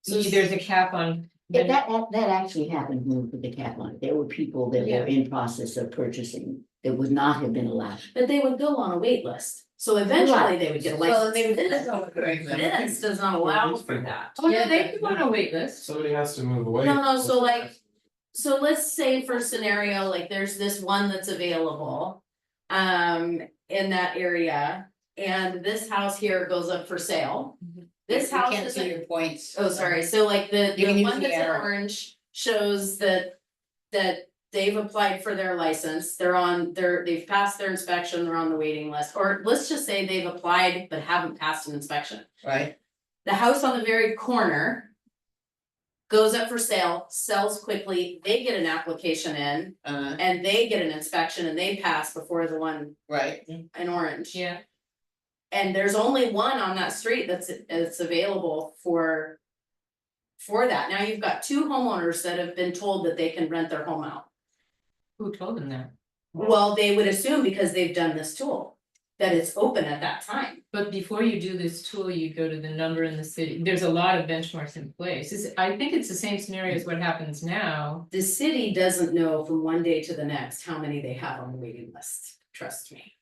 Speaker 6: So
Speaker 1: There's a cap on.
Speaker 8: Yeah, that actually happened when we put the cap on it. There were people that were in process of purchasing that would not have been allowed.
Speaker 6: but they would go on a wait list, so eventually
Speaker 8: Right.
Speaker 6: they would get a
Speaker 5: Well,
Speaker 6: license.
Speaker 5: they would.
Speaker 6: This does not allow for that.
Speaker 1: Oh, no, they can go on a wait list.
Speaker 2: Somebody has to move away.
Speaker 6: No, so like, so let's say for scenario, like there's this one that's available. In that area, and this house here goes up for sale. This
Speaker 5: We
Speaker 6: house
Speaker 5: can't
Speaker 6: is,
Speaker 5: see your points.
Speaker 6: oh, sorry, so like
Speaker 5: You
Speaker 6: the
Speaker 5: can use
Speaker 6: one
Speaker 5: the
Speaker 6: that's in
Speaker 5: arrow.
Speaker 6: orange shows that. That they've applied for their license, they've passed their inspection, they're on the waiting list, or let's just say they've applied but haven't passed an inspection.
Speaker 5: Right,
Speaker 6: The house on the very corner. Goes up for sale, sells quickly, they get an application in, and they get an inspection and they pass before the one
Speaker 5: right,
Speaker 6: in orange.
Speaker 1: Yeah,
Speaker 6: And there's only one on that street that's available for. For that, now you've got two homeowners that have been told that they can rent their home out.
Speaker 1: who told them that?
Speaker 6: Well, they would assume because they've done this tool, that it's open at that time.
Speaker 1: But before you do this tool, you go to the number in the city. There's a lot of benchmarks in place. I think it's the same scenario as what happens now.
Speaker 6: The city doesn't know from one day to the next how many they have on the waiting list, trust me.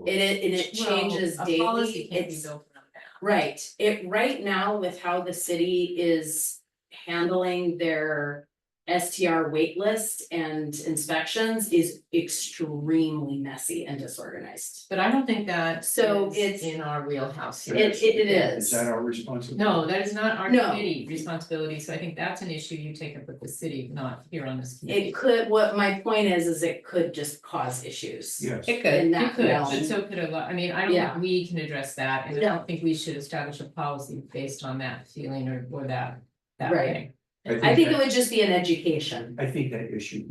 Speaker 6: It changes
Speaker 1: Well,
Speaker 6: daily.
Speaker 1: a policy can't be
Speaker 6: It's-
Speaker 1: built around that.
Speaker 6: Right, right now with how the city is handling their STR wait list and inspections is extremely messy and disorganized.
Speaker 1: But I don't think that
Speaker 6: So
Speaker 1: is
Speaker 6: it's-
Speaker 1: in our wheelhouse here.
Speaker 6: It
Speaker 7: Is
Speaker 6: is.
Speaker 7: that our responsibility?
Speaker 1: No, that is not our
Speaker 6: No.
Speaker 1: committee responsibility, so I think that's an issue you take up with the city, not here on this committee.
Speaker 6: It could, what my point is it could just cause issues.
Speaker 7: Yes.
Speaker 5: it could.
Speaker 6: In
Speaker 1: It
Speaker 6: that
Speaker 1: could,
Speaker 6: realm.
Speaker 1: but so could a lot, I mean, I don't
Speaker 6: Yeah.
Speaker 1: think we can address that, and I
Speaker 6: No.
Speaker 1: don't think we should establish a policy based on that feeling or that
Speaker 6: Right.
Speaker 1: way.
Speaker 6: I think it would just be an education,
Speaker 7: I think that issue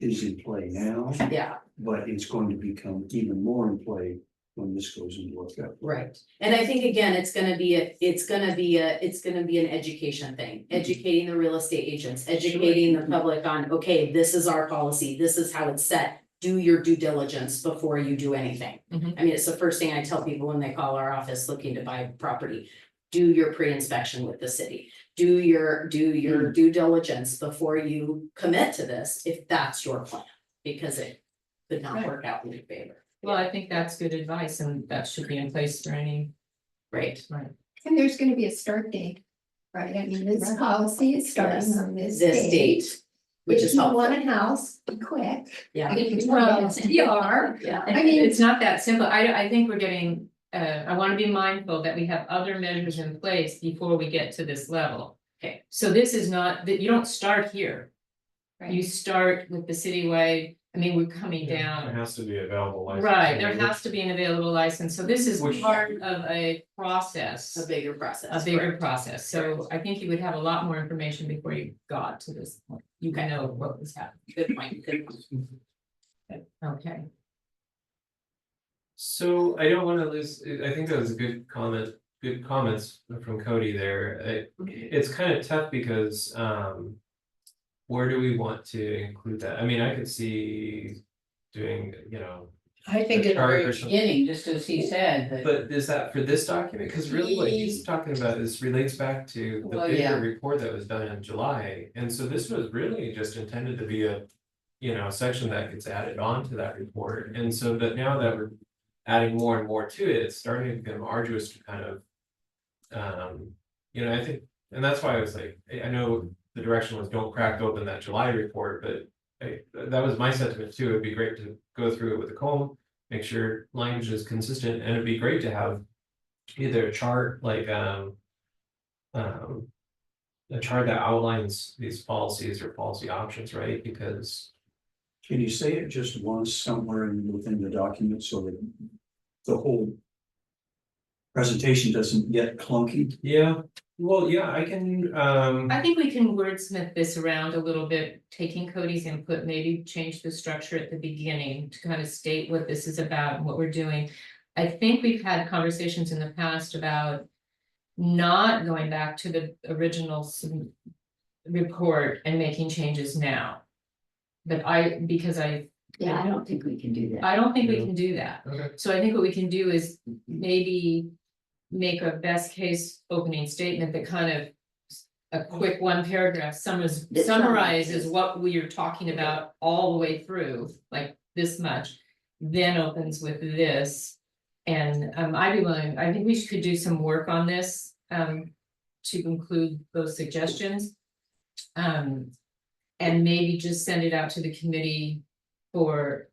Speaker 7: is in play now,
Speaker 6: yeah,
Speaker 7: but it's going to become even more in play when this goes into effect.
Speaker 6: right. And I think again, it's gonna be an education thing, educating the real estate agents, educating the public on, okay, this is our policy, this is how it's set. Do your due diligence before you do anything.
Speaker 1: Mhm.
Speaker 6: I mean, it's the first thing I tell people when they call our office looking to buy property. Do your pre-inspection with the city, do your due diligence before you commit to this, if that's your plan, because it could not
Speaker 1: Right.
Speaker 6: work out in your favor.
Speaker 1: Well, I think that's good advice, and that should be in place for any,
Speaker 6: Right,
Speaker 1: right,
Speaker 3: And there's gonna be a start date, right? I mean, this policy is starting
Speaker 6: Yes.
Speaker 3: on this
Speaker 6: this
Speaker 3: date.
Speaker 6: date, which is
Speaker 3: If you want
Speaker 6: helpful,
Speaker 3: a house, be quick.
Speaker 6: yeah,
Speaker 3: It's from SDR.
Speaker 6: yeah.
Speaker 3: I mean-
Speaker 1: it's not that simple, I think we're getting, I wanna be mindful that we have other measures in place before we get to this level.
Speaker 6: Okay.
Speaker 1: So this is not, that you don't start here.
Speaker 3: Right.
Speaker 1: You start with the citywide, I mean, we're coming
Speaker 2: There
Speaker 1: down.
Speaker 2: has to be available license.
Speaker 1: Right, there has to be an available license, so this is
Speaker 2: Which-
Speaker 1: part of a process.
Speaker 6: A bigger process.
Speaker 1: A bigger
Speaker 6: correct.
Speaker 1: process, so I think you would have a lot more information before you got to this point. You
Speaker 6: Okay.
Speaker 1: know what was happening.
Speaker 6: Good point, good point.
Speaker 1: Okay,
Speaker 2: So I don't wanna lose, I think that was a good comment, good comments from Cody there. It's kind of tough because, where do we want to include that? I mean, I could see doing, you know,
Speaker 5: I think
Speaker 2: A
Speaker 5: at the very
Speaker 2: chart or something.
Speaker 5: beginning, just as he said, that.
Speaker 2: but is that for this document? Cause really what he's talking about is relates back to the
Speaker 5: Well, yeah.
Speaker 2: bigger report that was done in July. And so this was really just intended to be a, you know, a section that gets added on to that report. And so that now that we're adding more and more to it, it's starting to become arduous to kind of, you know, I think, and that's why I was like, I know the direction was don't crack open that July report, but that was my sentiment too. It'd be great to go through it with a comb, make sure language is consistent, and it'd be great to have either a chart like, a chart that outlines these policies or policy options, right? Because
Speaker 7: Can you say it just once somewhere within the document so that the whole presentation doesn't get clunky?
Speaker 2: yeah, well, yeah, I can,
Speaker 1: I think we can wordsmith this around a little bit, taking Cody's input, maybe change the structure at the beginning to kind of state what this is about and what we're doing. I think we've had conversations in the past about not going back to the original report and making changes now. But because I
Speaker 8: Yeah, I don't think we can do that.
Speaker 1: I don't think we
Speaker 2: Yeah.
Speaker 1: can do that.
Speaker 2: okay,
Speaker 1: So I think what we can do is maybe make a best case opening statement that kind of a quick one paragraph summarizes what we are talking about all the way through, like this much, then opens with this. And I'd be willing, I think we could do some work on this to include those suggestions. And maybe just send it out to the committee for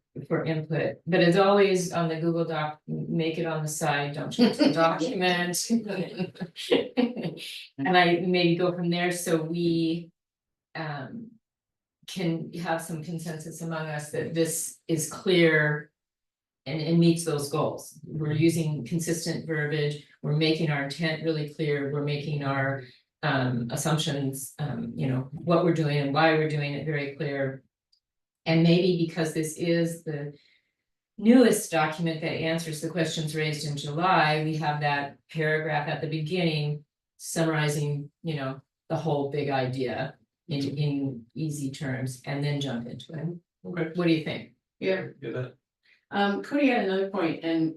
Speaker 1: input, but as always on the Google Doc, make it on the side, don't change the document. And I maybe go from there, so we can have some consensus among us that this is clear and meets those goals. We're using consistent verbiage, we're making our intent really clear, we're making our assumptions, you know, what we're doing and why we're doing it very clear. And maybe because this is the newest document that answers the questions raised in July, we have that paragraph at the beginning summarizing, you know, the whole big idea in easy terms, and then jump into it.
Speaker 2: okay,
Speaker 1: What do you think?
Speaker 5: Yeah.
Speaker 2: get that.
Speaker 5: Cody had another point, and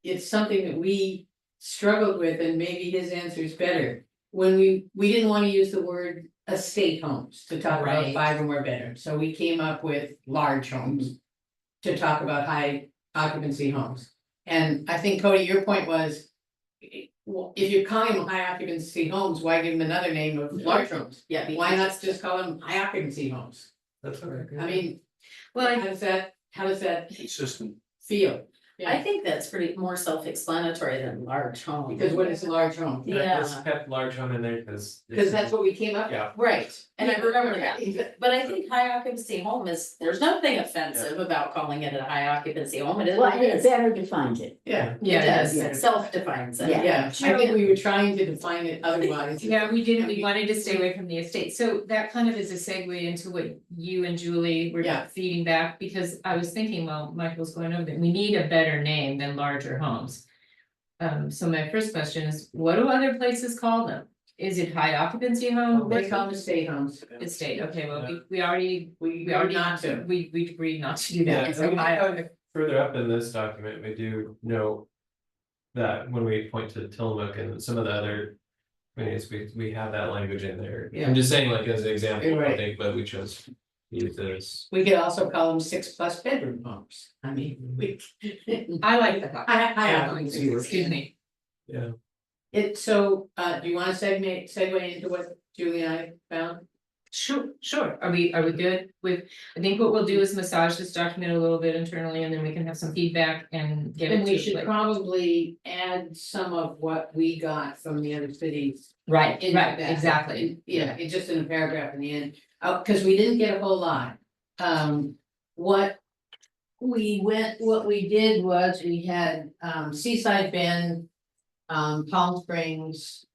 Speaker 5: it's something that we struggled with, and maybe his answer is better. When we didn't want to use the word estate homes to talk about
Speaker 1: Right.
Speaker 5: 5 or more bedrooms, so we came up with large homes. To talk about high occupancy homes, and I think Cody, your point was. Well, if you're calling them high occupancy homes, why give them another name of large homes?
Speaker 6: Yeah. be
Speaker 5: Why not
Speaker 6: consistent.
Speaker 5: just call them high occupancy homes?
Speaker 2: That's all right.
Speaker 5: I mean,
Speaker 1: Well,
Speaker 5: how does that
Speaker 7: Consistent.
Speaker 5: feel?
Speaker 6: I think that's pretty more self-explanatory than large home.
Speaker 5: Because what is a large home?
Speaker 6: Yeah.
Speaker 2: Let's kept large home in there because.
Speaker 5: Because that's what we came up with.
Speaker 2: Yeah,
Speaker 6: Right, and I remember
Speaker 5: Yeah.
Speaker 6: that, but I think high occupancy home is, there's nothing offensive about calling it a high occupancy home, it is
Speaker 8: Well,
Speaker 6: what
Speaker 8: and
Speaker 6: it
Speaker 8: it
Speaker 6: is.
Speaker 8: better defines it.
Speaker 5: Yeah,
Speaker 1: yeah,
Speaker 6: It does,
Speaker 8: yeah.
Speaker 6: it self-defines it.
Speaker 8: Yeah.
Speaker 5: yeah, I think we were trying to define it otherwise.
Speaker 1: yeah, we didn't, we wanted to stay away from the estate, so that kind of is a segue into what you and Julie were
Speaker 5: Yeah.
Speaker 1: feeding back, because I was thinking, well, Michael's going over that, we need a better name than larger homes. So my first question is, what do other places call them? Is it high occupancy home?
Speaker 5: They call them estate homes.
Speaker 1: Estate, okay, well, we already,
Speaker 5: We
Speaker 1: we already,
Speaker 5: not to.
Speaker 1: we agreed not to do
Speaker 2: yeah,
Speaker 1: that,
Speaker 2: and
Speaker 1: so
Speaker 2: we
Speaker 1: high.
Speaker 2: have further up in this document, we do note. That when we point to Tillamook and some of the other. Communities, we have that language in there.
Speaker 5: Yeah.
Speaker 2: I'm just saying like as an example,
Speaker 5: You're
Speaker 2: I
Speaker 5: right.
Speaker 2: think, but we chose. to Use it as.
Speaker 5: We could also call them 6+ bedroom homes. I mean, we.
Speaker 1: I like the thought.
Speaker 5: High occupancy.
Speaker 1: Excuse me.
Speaker 2: Yeah,
Speaker 5: So, do you wanna segue into what Julie and I found?
Speaker 1: Sure, are we good with, I think what we'll do is massage this document a little bit internally, and then we can have some feedback and get it
Speaker 5: And we
Speaker 1: to,
Speaker 5: should
Speaker 1: like,
Speaker 5: probably add some of what we got from the other cities.
Speaker 1: right,
Speaker 5: into that.
Speaker 1: exactly.
Speaker 5: Yeah, it's just in a paragraph in the end, cause we didn't get a whole lot. what we did was we had Seaside Bend, Palm Springs.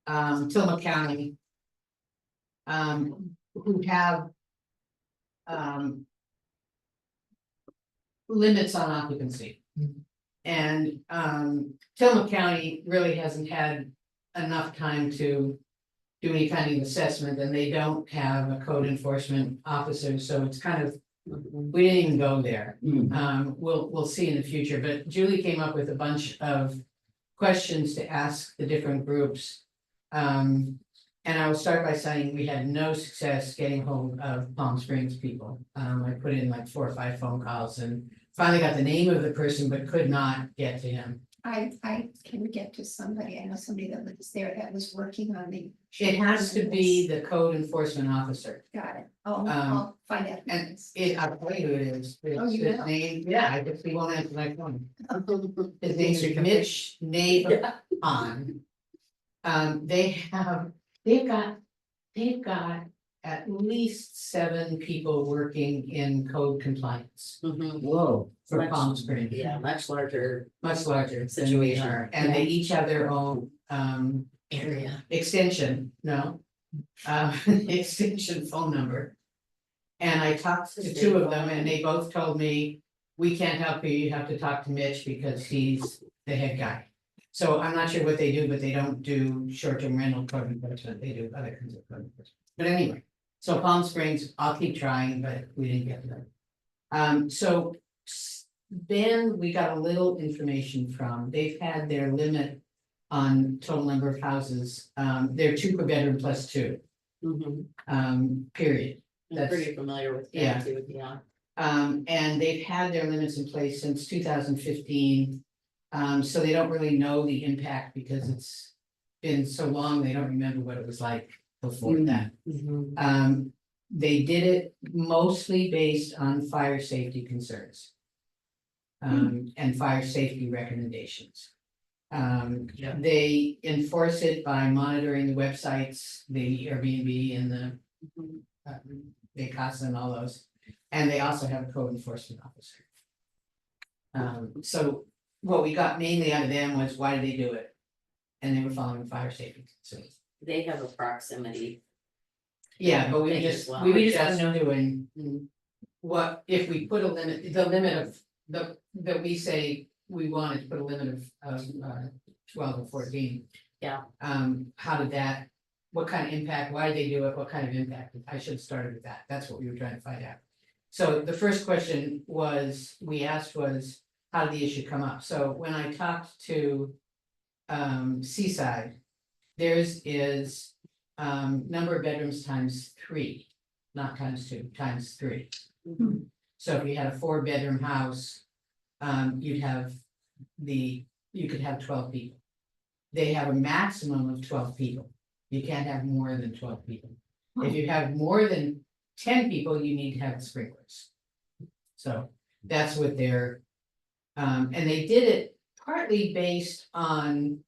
Speaker 5: Tillamook County. Who have. Limits on occupancy. And Tillamook County really hasn't had enough time to. Do any kind of assessment, and they don't have a code enforcement officer, so it's kind of, we didn't even go there. We'll see in the future, but Julie came up with a bunch of questions to ask the different groups. And I will start by saying we had no success getting hold of Palm Springs people. I put in like 4 or 5 phone calls and finally got the name of the person, but could not get to him.
Speaker 3: I can get to somebody, I know somebody that lives there that was working on the.
Speaker 5: It has to be the code enforcement officer.
Speaker 3: Got it, I'll find out.
Speaker 5: And I'll tell you who it is.
Speaker 3: Oh,
Speaker 5: It's
Speaker 3: you
Speaker 5: his
Speaker 3: know.
Speaker 5: name, yeah, I just, he won't answer my phone. His name is Mitch Nabon. They've got at least 7 people working in code compliance
Speaker 8: Whoa.
Speaker 5: for
Speaker 6: Much-
Speaker 5: Palm Springs.
Speaker 6: Yeah, much larger
Speaker 5: Much larger than we
Speaker 6: Situation,
Speaker 5: are, and they each have their own
Speaker 6: area.
Speaker 5: extension, no. Extension phone number. And I talked to 2 of them and they both told me, we can't help you, you have to talk to Mitch because he's the head guy. So I'm not sure what they do, but they don't do short-term rental code enforcement, they do other kinds of code enforcement. But anyway, so Palm Springs, I'll keep trying, but we didn't get them. So Ben, we got a little information from, they've had their limit on total number of houses, they're 2 per bedroom plus 2, period.
Speaker 6: I'm
Speaker 5: That's-
Speaker 6: pretty familiar with
Speaker 5: yeah.
Speaker 6: that too, yeah.
Speaker 5: And they've had their limits in place since 2015. So they don't really know the impact because it's been so long, they don't remember what it was like before that. They did it mostly based on fire safety concerns. And fire safety recommendations.
Speaker 6: Yeah.
Speaker 5: They enforce it by monitoring the websites, the Airbnb and the Vacasa and all those. And they also have a code enforcement officer. So what we got mainly out of them was, why did they do it? And they were following fire safety concerns.
Speaker 6: They have a proximity.
Speaker 5: Yeah, but we
Speaker 6: Thing
Speaker 5: just,
Speaker 6: as well.
Speaker 5: we were
Speaker 1: We just
Speaker 5: just
Speaker 1: don't know.
Speaker 5: doing. What, if we put a limit, the limit of, that we say we wanted to put a limit of 12 or 14.
Speaker 6: Yeah.
Speaker 5: How did that, what kind of impact, why did they do it, what kind of impact, I should have started with that, that's what we were trying to find out. So the first question we asked was, how did the issue come up? So when I talked to Seaside, theirs is number of bedrooms times 3, not times 2, times 3. So if you had a 4-bedroom house, you could have 12 people. They have a maximum of 12 people. You can't have more than 12 people. If you have more than 10 people, you need to have sprinklers. So that's what they're, and they did it partly based on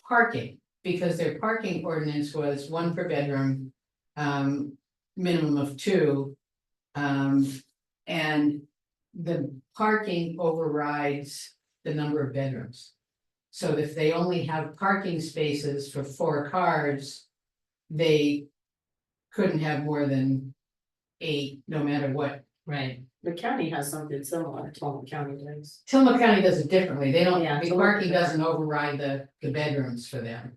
Speaker 5: parking, because their parking ordinance was 1 per bedroom, minimum of 2. And the parking overrides the number of bedrooms. So if they only have parking spaces for 4 cars, they couldn't have more than 8, no matter what.
Speaker 1: Right.
Speaker 6: The county has something similar, Tillamook County does.
Speaker 5: Tillamook County does it differently. They don't,
Speaker 6: Yeah,
Speaker 5: the
Speaker 6: Tillamook
Speaker 5: parking
Speaker 6: does.
Speaker 5: doesn't override the bedrooms for them.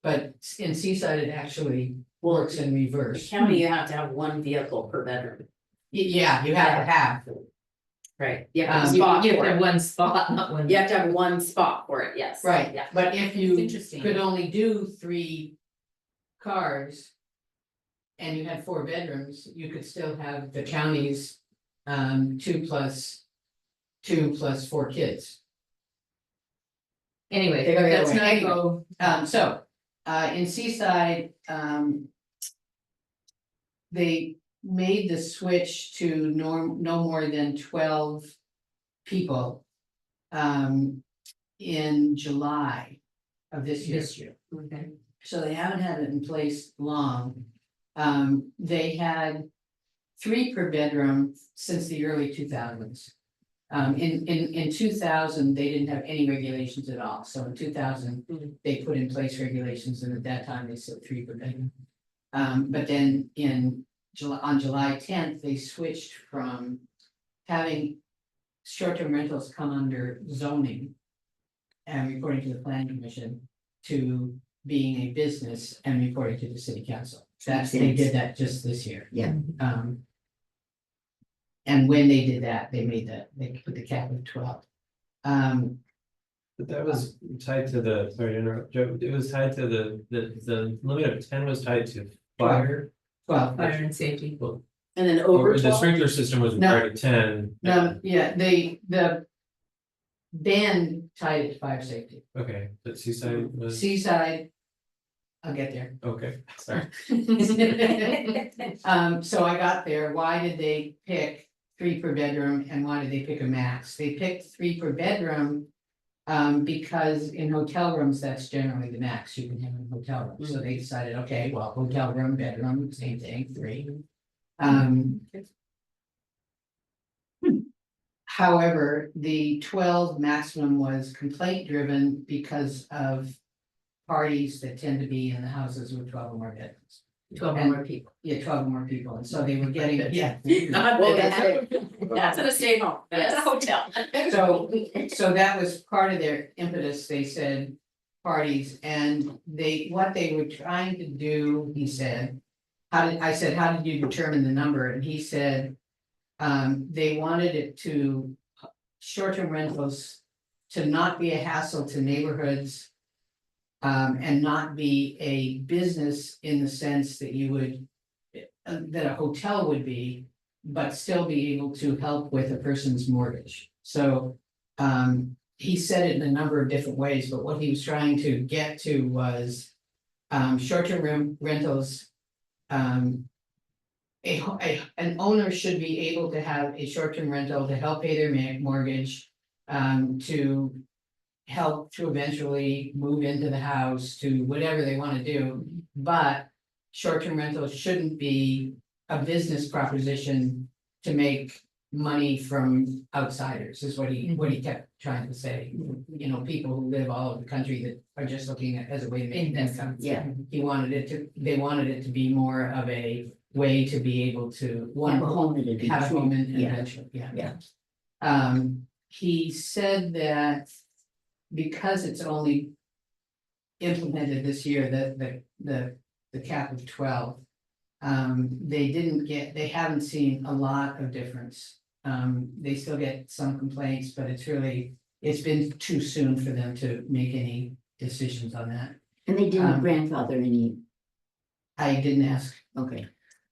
Speaker 5: But in Seaside, it actually
Speaker 6: Well,
Speaker 5: works in
Speaker 6: the
Speaker 5: reverse.
Speaker 6: county, you have to have 1 vehicle per bedroom.
Speaker 5: Yeah, you have to have.
Speaker 6: Right. You have to have a
Speaker 1: You
Speaker 6: spot
Speaker 1: have
Speaker 6: for
Speaker 1: to have
Speaker 6: it.
Speaker 1: one spot, not one.
Speaker 6: You have to have 1 spot for it, yes.
Speaker 5: Right,
Speaker 6: Yeah.
Speaker 5: but if you
Speaker 1: Interesting.
Speaker 5: could only do 3 cars. And you had 4 bedrooms, you could still have the county's 2 plus 4 kids.
Speaker 1: Anyway,
Speaker 5: They go the other
Speaker 1: let's
Speaker 5: way.
Speaker 1: not
Speaker 5: Anyway.
Speaker 1: go.
Speaker 5: So, in Seaside, they made the switch to no more than 12 people. In July of this year.
Speaker 6: Okay.
Speaker 5: So they haven't had it in place long. They had 3 per bedroom since the early 2000s. In 2000, they didn't have any regulations at all, so in 2000, they put in place regulations, and at that time, they said 3 per bedroom. But then on July 10th, they switched from having short-term rentals come under zoning and reporting to the planning commission to being a business and reporting to the city council.
Speaker 8: Makes
Speaker 5: They
Speaker 8: sense.
Speaker 5: did that just this year.
Speaker 8: Yeah.
Speaker 5: And when they did that, they put the cap of 12.
Speaker 2: But that was tied to the, sorry to interrupt, Joe, it was tied to the limit of 10 was tied to fire.
Speaker 5: 12.
Speaker 1: Fire and safety.
Speaker 2: Well,
Speaker 6: And then over
Speaker 2: the
Speaker 6: 12?
Speaker 2: sprinkler system was
Speaker 5: No.
Speaker 2: required at 10.
Speaker 5: No, yeah, the ban tied it to fire safety.
Speaker 2: Okay, but Seaside was,
Speaker 5: Seaside, I'll get there.
Speaker 2: okay, sorry.
Speaker 5: So I got there, why did they pick 3 per bedroom and why did they pick a max? They picked 3 per bedroom. Because in hotel rooms, that's generally the max you can have in a hotel room, so they decided, okay, well, hotel room, bedroom, same thing, 3. However, the 12 maximum was complaint driven because of parties that tend to be in the houses with 12 or more bedrooms.
Speaker 1: 12 or
Speaker 5: And-
Speaker 1: more people.
Speaker 5: Yeah, 12 or more people, and so they were getting, yeah.
Speaker 6: Well, that's in a stay home, that's a hotel.
Speaker 5: So that was part of their impetus, they said, parties, and what they were trying to do, he said. I said, how did you determine the number? And he said, they wanted it to, short-term rentals to not be a hassle to neighborhoods. And not be a business in the sense that you would, that a hotel would be, but still be able to help with a person's mortgage. So, he said it in a number of different ways, but what he was trying to get to was, short-term rentals. An owner should be able to have a short-term rental to help pay their mortgage, to help to eventually move into the house, to whatever they want to do. But short-term rentals shouldn't be a business proposition to make money from outsiders, is what he kept trying to say. You know, people who live all over the country that are just looking at as a way to make income.
Speaker 8: Yeah.
Speaker 5: They wanted it to be more of a way to be able to
Speaker 8: Have a home at a beach.
Speaker 5: have a home and
Speaker 8: Yeah.
Speaker 5: eventually, yeah.
Speaker 8: Yeah.
Speaker 5: He said that because it's only implemented this year, the cap of 12. They haven't seen a lot of difference. They still get some complaints, but it's been too soon for them to make any decisions on that.
Speaker 8: And they didn't
Speaker 5: Um,
Speaker 8: grandfather any,
Speaker 5: I didn't ask.
Speaker 8: okay.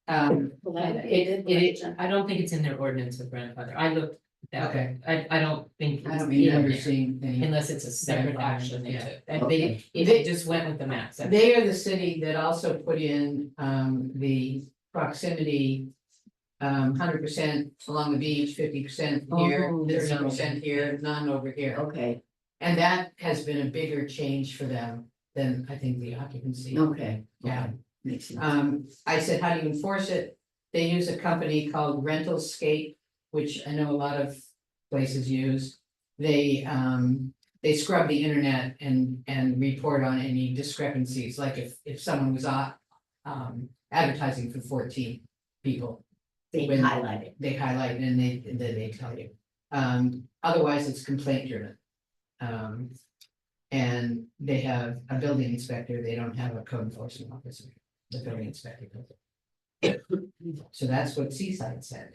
Speaker 6: Well, that-
Speaker 1: I don't think it's in their ordinance of grandfather. I looked at
Speaker 5: Okay.
Speaker 1: that. I don't think
Speaker 5: I
Speaker 1: it's
Speaker 5: don't
Speaker 1: in
Speaker 5: remember
Speaker 1: there,
Speaker 5: seeing any.
Speaker 1: unless it's a separate
Speaker 5: Grandfather,
Speaker 1: action they
Speaker 5: yeah.
Speaker 1: took. And
Speaker 8: Okay.
Speaker 1: they just went with the max.
Speaker 5: They are the city that also put in the proximity. 100% along the beach, 50% here,
Speaker 8: Oh,
Speaker 5: 30% here, none over here.
Speaker 8: Okay,
Speaker 5: And that has been a bigger change for them than I think the occupancy.
Speaker 8: okay.
Speaker 5: Yeah.
Speaker 8: Okay. Makes sense.
Speaker 5: I said, how do you enforce it? They use a company called Rentalscape, which I know a lot of places use. They scrub the internet and report on any discrepancies, like if someone was advertising for 14 people.
Speaker 8: They
Speaker 5: when-
Speaker 8: highlight it.
Speaker 5: They highlight it and they tell you. Otherwise, it's complaint driven. And they have a building inspector, they don't have a code enforcement officer, the building inspector does it. So that's what Seaside said.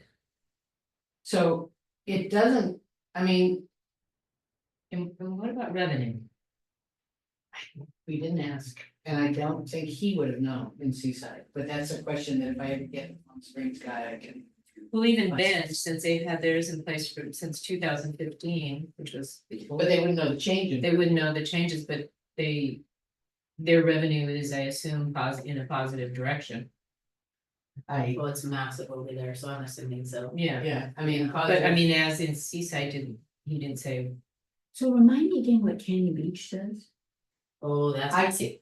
Speaker 5: So it doesn't, I mean,
Speaker 1: And what about revenue?
Speaker 5: we didn't ask, and I don't think he would have known in Seaside, but that's a question that if I ever get on Springs guy, I can.
Speaker 1: Well, even Bench, since they've had theirs in place since 2015, which was.
Speaker 5: But they wouldn't know the change.
Speaker 1: They wouldn't know the changes, but their revenue is, I assume, in a positive direction.
Speaker 6: Well, it's massive over there, so I'm assuming so.
Speaker 5: Yeah, I mean.
Speaker 1: But I mean, as in Seaside he didn't say,
Speaker 8: So remind me again what Canyon Beach does?
Speaker 6: Oh, that's
Speaker 5: I-
Speaker 6: messy,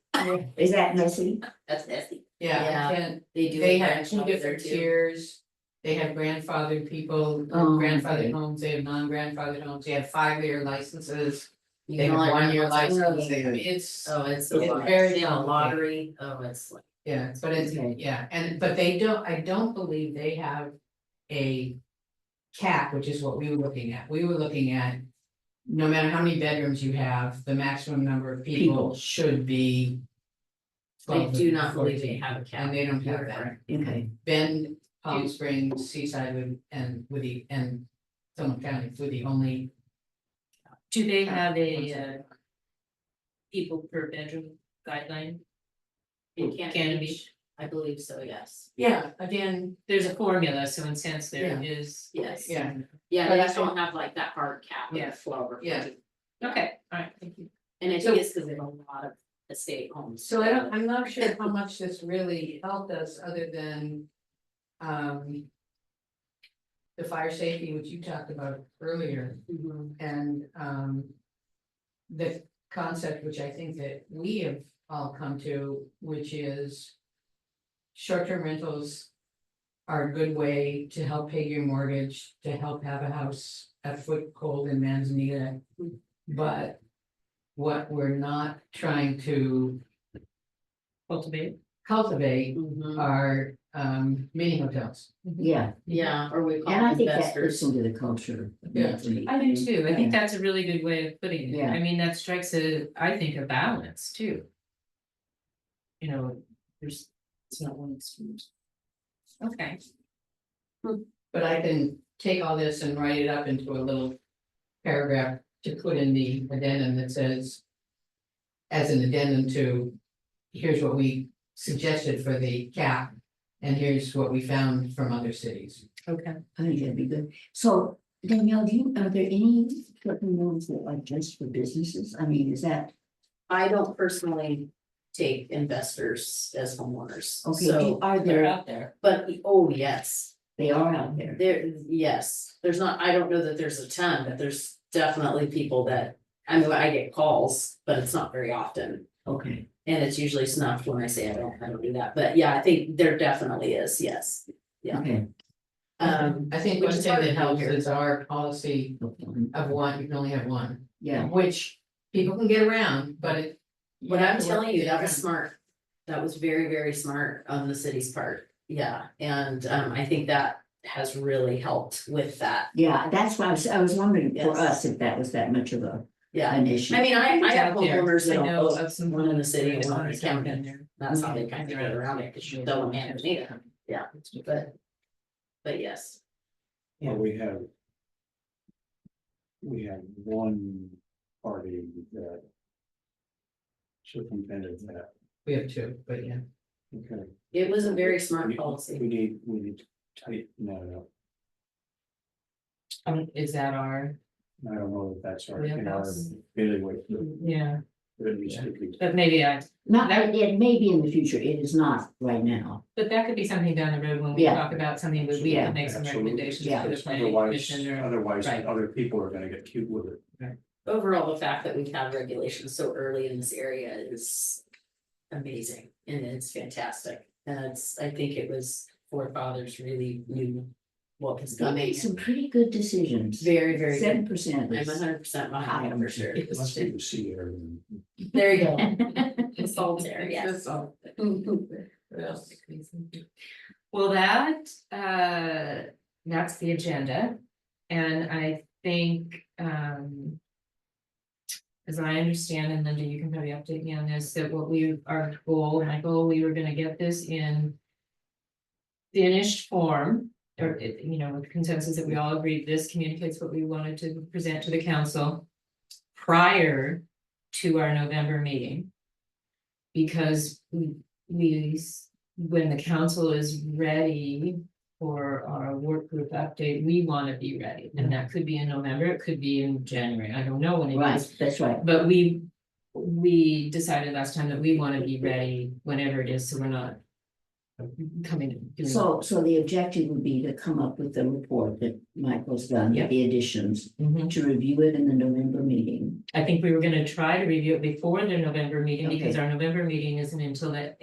Speaker 8: Is that messy?
Speaker 6: that's messy.
Speaker 5: Yeah,
Speaker 6: Yeah.
Speaker 5: I can't,
Speaker 6: They do.
Speaker 5: they
Speaker 6: a
Speaker 5: have
Speaker 6: branch
Speaker 5: two
Speaker 6: out there
Speaker 5: different
Speaker 6: too.
Speaker 5: tiers. They have grandfathered people,
Speaker 8: Oh,
Speaker 5: grandfathered
Speaker 8: okay.
Speaker 5: homes, they have non-grandfathered homes, they have 5-year licenses.
Speaker 6: You
Speaker 5: They
Speaker 6: can
Speaker 5: have
Speaker 6: only rent
Speaker 5: 1-year
Speaker 6: once a
Speaker 5: license,
Speaker 6: year.
Speaker 5: it's,
Speaker 6: Oh, it's
Speaker 5: It's
Speaker 6: a lot.
Speaker 5: very
Speaker 6: They have a
Speaker 5: complicated.
Speaker 6: lottery, oh, it's like,
Speaker 5: yeah, but it's,
Speaker 8: Okay.
Speaker 5: yeah, but they don't, I don't believe they have a cap, which is what we were looking at. We were looking at, no matter how many bedrooms you have, the maximum number of people
Speaker 8: People.
Speaker 5: should be.
Speaker 6: I
Speaker 5: 12
Speaker 6: do
Speaker 5: or
Speaker 6: not believe they
Speaker 5: 14,
Speaker 6: have a cap.
Speaker 5: And they don't have
Speaker 6: You're
Speaker 5: that.
Speaker 6: correct.
Speaker 8: Okay,
Speaker 5: Bend, Palm Springs, Seaside and Sonoma County were the only.
Speaker 1: Do they have a people per bedroom guideline?
Speaker 6: In Cannon
Speaker 1: Cannon
Speaker 6: Beach, I believe so, yes.
Speaker 5: Yeah, again,
Speaker 1: There's a formula, so in sense there is.
Speaker 6: Yes.
Speaker 5: yeah,
Speaker 6: Yeah,
Speaker 5: But
Speaker 6: they
Speaker 5: I
Speaker 6: just don't
Speaker 5: think-
Speaker 6: have like that hard cap of
Speaker 1: Yeah.
Speaker 6: 12 or
Speaker 5: Yeah.
Speaker 6: 14.
Speaker 1: Okay, all right, thank you.
Speaker 6: And I
Speaker 5: So-
Speaker 6: think it's because they have a lot of estate homes.
Speaker 5: so I'm not sure how much this really helped us other than. The fire safety, which you talked about earlier,
Speaker 6: Mhm.
Speaker 5: and the concept, which I think that we have all come to, which is. Short-term rentals are a good way to help pay your mortgage, to help have a house at foothold in Manzanita. But what we're not trying to
Speaker 1: Cultivate.
Speaker 5: cultivate
Speaker 6: Mhm.
Speaker 5: are mini hotels.
Speaker 8: yeah,
Speaker 6: Yeah, or we call
Speaker 8: and I
Speaker 6: them
Speaker 8: think that fits
Speaker 6: investors.
Speaker 8: into the culture.
Speaker 5: Yeah.
Speaker 8: mentally.
Speaker 1: I do too. I think
Speaker 8: Yeah.
Speaker 1: that's a really good way of putting it.
Speaker 8: Yeah.
Speaker 1: I mean, that strikes I think a balance too. You know, it's not one extreme. Okay.
Speaker 5: But I can take all this and write it up into a little paragraph to put in the addendum that says. As an addendum to, here's what we suggested for the cap. And here's what we found from other cities.
Speaker 1: Okay.
Speaker 8: I think that'd be good. So Danielle, are there any short-term loans that are just for businesses? I mean, is that,
Speaker 6: I don't personally take investors as homeowners,
Speaker 8: okay,
Speaker 6: so,
Speaker 8: are
Speaker 1: They're
Speaker 8: there,
Speaker 1: out there.
Speaker 6: but, oh, yes.
Speaker 8: they are out there?
Speaker 6: There, yes, there's not, I don't know that there's a ton, but there's definitely people that, I mean, I get calls, but it's not very often.
Speaker 8: Okay,
Speaker 6: And it's usually snuffed when I say I don't do that, but yeah, I think there definitely is, yes. Yeah.
Speaker 8: okay.
Speaker 5: I think
Speaker 6: Which
Speaker 5: one
Speaker 6: is
Speaker 5: thing
Speaker 6: hard
Speaker 5: that
Speaker 6: to do
Speaker 5: helps
Speaker 6: here.
Speaker 5: is our policy of one, you can only have one,
Speaker 8: Yeah,
Speaker 5: which people can get around, but it.
Speaker 6: What
Speaker 5: have
Speaker 6: I'm
Speaker 5: to work
Speaker 6: telling
Speaker 5: to
Speaker 6: you,
Speaker 5: get
Speaker 6: that was
Speaker 5: around.
Speaker 6: smart. That was very, very smart on the city's part. Yeah, and I think that has really helped with that.
Speaker 8: yeah, that's why I was wondering for
Speaker 6: Yes.
Speaker 8: us if that was that much of
Speaker 6: Yeah,
Speaker 8: an issue.
Speaker 6: I mean, I
Speaker 1: It's
Speaker 6: have
Speaker 1: out there.
Speaker 6: homeowners that
Speaker 1: I know
Speaker 6: own
Speaker 1: of some
Speaker 6: one in the city and
Speaker 1: homeowners
Speaker 6: one in the
Speaker 1: that have been
Speaker 6: county.
Speaker 1: there.
Speaker 6: That's how they kind of get around it, because you don't have to. Yeah, but yes.
Speaker 7: Well, we have. We have one party that. Circumvented that,
Speaker 5: We have two, but yeah.
Speaker 7: okay.
Speaker 6: It was a very smart
Speaker 7: We
Speaker 6: policy.
Speaker 7: need to tighten that up.
Speaker 1: Is that our,
Speaker 7: I don't know if that's our,
Speaker 1: Yeah,
Speaker 7: in our
Speaker 1: that's-
Speaker 7: bailiwick,
Speaker 1: yeah,
Speaker 7: but it needs to be.
Speaker 1: but maybe
Speaker 8: Not, it may be in the future, it is not right now.
Speaker 1: but that could be something down the road when we
Speaker 8: Yeah.
Speaker 1: talk about something that we
Speaker 8: Yeah,
Speaker 1: can make some
Speaker 7: Absolutely.
Speaker 1: recommendations
Speaker 8: Yeah.
Speaker 1: to the planning
Speaker 7: Otherwise,
Speaker 1: commission or.
Speaker 7: otherwise,
Speaker 1: right.
Speaker 7: other people are gonna get cute with it.
Speaker 6: Overall, the fact that we've had regulations so early in this area is amazing and it's fantastic. And I think it was forefathers really knew what was
Speaker 8: They
Speaker 6: coming.
Speaker 8: made some pretty good decisions.
Speaker 6: Very, very good.
Speaker 8: 7%
Speaker 6: I'm
Speaker 8: is
Speaker 6: 100% behind them for sure.
Speaker 7: Let's see the sea air.
Speaker 6: There you go. It's salt air, yes.
Speaker 5: That's all. What else?
Speaker 1: Well, that's the agenda, and I think, as I understand, and Linda, you can probably update me on this, that my goal, we were gonna get this in finished form, or, with consensus that we all agreed, this communicates what we wanted to present to the council prior to our November meeting. Because when the council is ready for our work group update, we want to be ready, and that could be in November, it could be in January, I don't know when it
Speaker 8: Right,
Speaker 1: is.
Speaker 8: that's right.
Speaker 1: But we decided last time that we want to be ready whenever it is, so we're not coming and doing.
Speaker 8: So the objective would be to come up with the report that Michael's done,
Speaker 1: Yeah.
Speaker 8: the additions,
Speaker 1: Mhm.
Speaker 8: to review it in the November meeting.
Speaker 1: I think we were gonna try to review it before the November meeting, because
Speaker 8: Okay.
Speaker 1: our November meeting isn't until the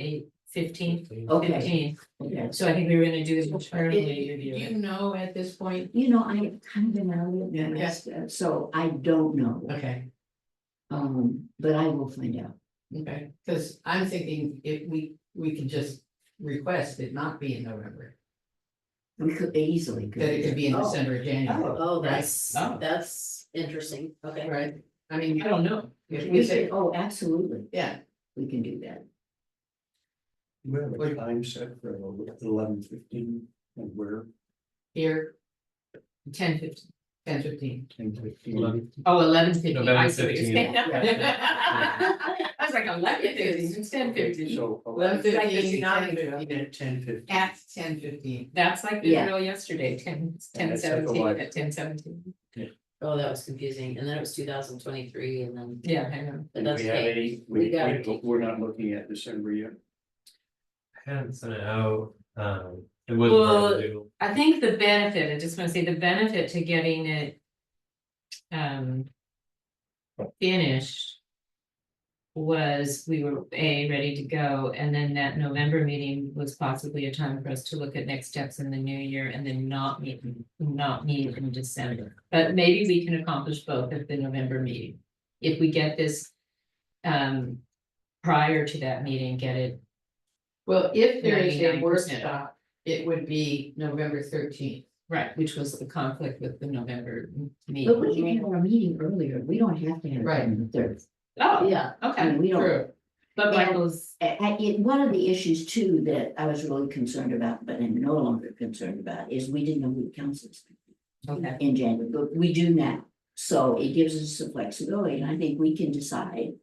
Speaker 1: 15th.
Speaker 8: Okay.
Speaker 1: 15th.
Speaker 8: Okay.
Speaker 1: So I think we were gonna do this
Speaker 5: Do
Speaker 1: internally.
Speaker 5: you know at this point?
Speaker 8: You know, I kind of been out of
Speaker 5: Yeah.
Speaker 8: it, so I don't know.
Speaker 5: Okay,
Speaker 8: But I will find out.
Speaker 5: okay, because I'm thinking if we could just request it not be in November,
Speaker 8: We could easily.
Speaker 5: that it could be in
Speaker 6: Oh.
Speaker 5: December or January.
Speaker 6: Oh,
Speaker 5: Right.
Speaker 6: that's interesting, okay.
Speaker 5: Right, I mean,
Speaker 1: I don't know.
Speaker 5: if
Speaker 8: We
Speaker 5: we say,
Speaker 8: could, oh, absolutely,
Speaker 5: yeah,
Speaker 8: we can do that.
Speaker 7: We have a time set for 11:15 and where
Speaker 5: here,
Speaker 1: 10:15.
Speaker 5: 10:15.
Speaker 7: 10:15.
Speaker 1: Oh, 11:15. I
Speaker 2: November
Speaker 1: see what you're
Speaker 2: 15th.
Speaker 1: saying. I was like 11:15, it's 10:15.
Speaker 7: So.
Speaker 5: 11:15,
Speaker 7: At 10:15.
Speaker 5: at 10:15.
Speaker 1: That's like
Speaker 8: Yeah.
Speaker 1: Israel yesterday, 10,
Speaker 7: That's like a
Speaker 1: 10:17
Speaker 7: lot.
Speaker 1: at 10:17.
Speaker 6: Oh, that was confusing, and then it was 2023, and then,
Speaker 1: Yeah, I know.
Speaker 6: but
Speaker 7: Do
Speaker 6: that's
Speaker 7: we have
Speaker 6: okay.
Speaker 7: any,
Speaker 6: We got it.
Speaker 7: we're not looking at December yet.
Speaker 2: I hadn't sent it out, it was part of
Speaker 1: Well,
Speaker 2: the doodle.
Speaker 1: I think the benefit, I just wanna say the benefit to getting it. Finished. Was we were ready to go, and then that November meeting was possibly a time for us to look at next steps in the new year and then not meet in December. But maybe we can accomplish both at the November meeting. If we get this. Prior to that meeting, get it,
Speaker 5: Well, if there is a
Speaker 1: 99%.
Speaker 5: workshop, it would be November 13th.
Speaker 1: right, which was the conflict with the November
Speaker 8: But we
Speaker 1: meeting.
Speaker 8: can have our meeting earlier, we don't have to have it
Speaker 5: Right.
Speaker 8: on the third.
Speaker 1: Oh,
Speaker 6: Yeah,
Speaker 8: I
Speaker 1: okay,
Speaker 8: mean, we don't.
Speaker 5: True.
Speaker 1: but Michael's,
Speaker 8: One of the issues too that I was really concerned about, but I'm no longer concerned about, is we didn't know who the council was
Speaker 1: okay,
Speaker 8: in January, but we do now. So it gives us some flexibility, and I think we can decide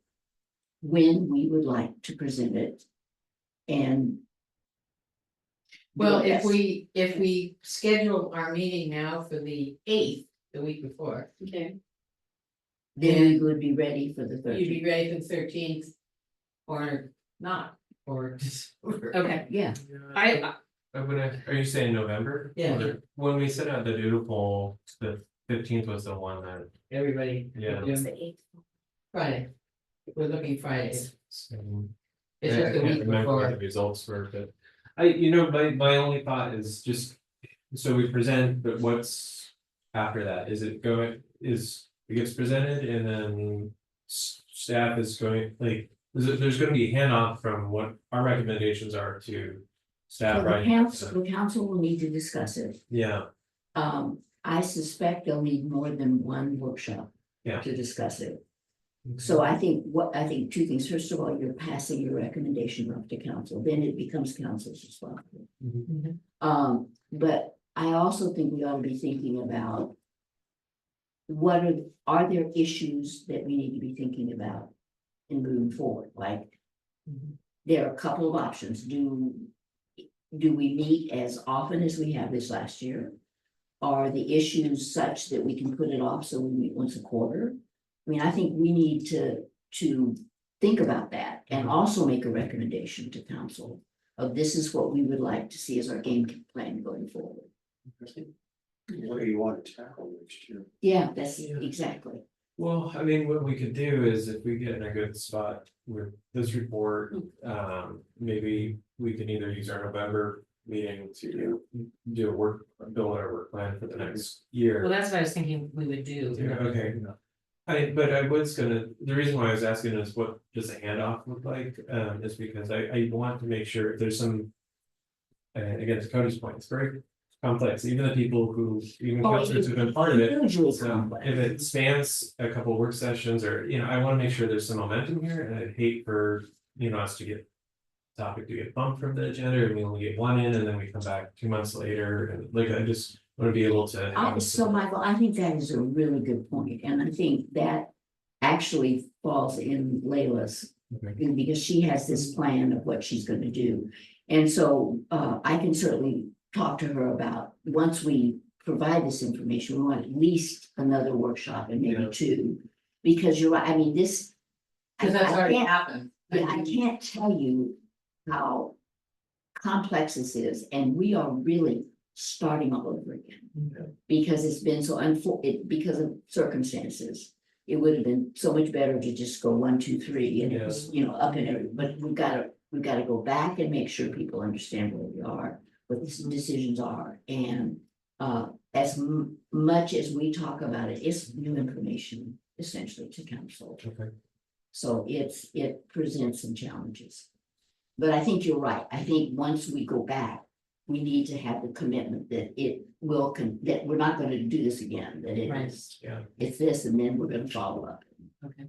Speaker 8: when we would like to present it. And.
Speaker 5: Well,
Speaker 8: do our best.
Speaker 5: if we schedule our meeting now for the 8th, the week before,
Speaker 6: okay,
Speaker 8: Then we would be ready for the
Speaker 5: you'd be
Speaker 8: 13th.
Speaker 5: ready for the 13th. Or not, or
Speaker 1: okay,
Speaker 8: Yeah,
Speaker 1: I,
Speaker 2: Are you saying November?
Speaker 5: Yeah.
Speaker 2: Or when we set out the doodle poll, the 15th was the one that,
Speaker 5: everybody.
Speaker 2: Yeah.
Speaker 5: Friday. We're looking Fridays.
Speaker 2: so.
Speaker 5: It's
Speaker 2: I
Speaker 5: just the
Speaker 2: can't
Speaker 5: week
Speaker 2: remember what
Speaker 5: before.
Speaker 2: the results were, but my only thought is just, so we present, but what's after that? Is it it gets presented and then staff is going, like, there's gonna be a handoff from what our recommendations are to
Speaker 8: so
Speaker 2: staff,
Speaker 8: the
Speaker 2: right?
Speaker 8: council will need to discuss it.
Speaker 2: Yeah,
Speaker 8: I suspect they'll need more than one workshop.
Speaker 2: Yeah.
Speaker 8: To discuss it. So I think two things. First of all, you're passing your recommendation off to council, then it becomes council's responsibility.
Speaker 2: Mhm.
Speaker 8: But I also think we ought to be thinking about. What are there issues that we need to be thinking about in moving forward, like. There are a couple of options. Do we meet as often as we have this last year? Are the issues such that we can put it off so we meet once a quarter? I mean, I think we need to think about that and also make a recommendation to council of this is what we would like to see as our game plan going forward.
Speaker 7: What do you want to tackle next year?
Speaker 8: Yeah, that's
Speaker 2: Yeah.
Speaker 8: exactly.
Speaker 2: Well, I mean, what we could do is if we get in a good spot with this report, maybe we can either use our November meeting to do build our work plan for the next year.
Speaker 1: well, that's what I was thinking we would do.
Speaker 2: Yeah, okay. But I was gonna, the reason why I was asking is what does a handoff look like, is because I want to make sure if there's some. Again, to Cody's point, it's very complex, even the people who, even counselors who've been part of it.
Speaker 8: Usually
Speaker 2: So
Speaker 8: complex.
Speaker 2: if it spans a couple work sessions or, I wanna make sure there's some momentum here and I'd hate for, us to get. Topic to get bumped from the agenda and we only get one in and then we come back 2 months later and like, I just wanna be able to. have
Speaker 8: So Michael, I think that is a really good point, and I think that actually falls in Layla's.
Speaker 2: Okay.
Speaker 8: Because she has this plan of what she's gonna do. And so I can certainly talk to her about, once we provide this information, we want at least another workshop and maybe
Speaker 2: Yeah.
Speaker 8: two. Because you're right, I mean, this.
Speaker 5: Cause that's
Speaker 8: I
Speaker 5: already
Speaker 8: can't-
Speaker 5: happened.
Speaker 8: Yeah, I can't tell you how complex this is, and we are really starting all over again. Because it's been so because of circumstances, it would have been so much better to just go 1, 2, 3, and it was, up and every, but we've got we've got to go back and make sure people understand where we are, what these decisions are, and as much as we talk about it, it's new information essentially to council.
Speaker 2: Okay.
Speaker 8: So it presents some challenges. But I think you're right. I think once we go back, we need to have the commitment that it will, that we're not going to do this again, that it
Speaker 1: Right.
Speaker 8: is,
Speaker 2: Yeah.
Speaker 8: it's this, and then we're going to follow up.
Speaker 1: Okay.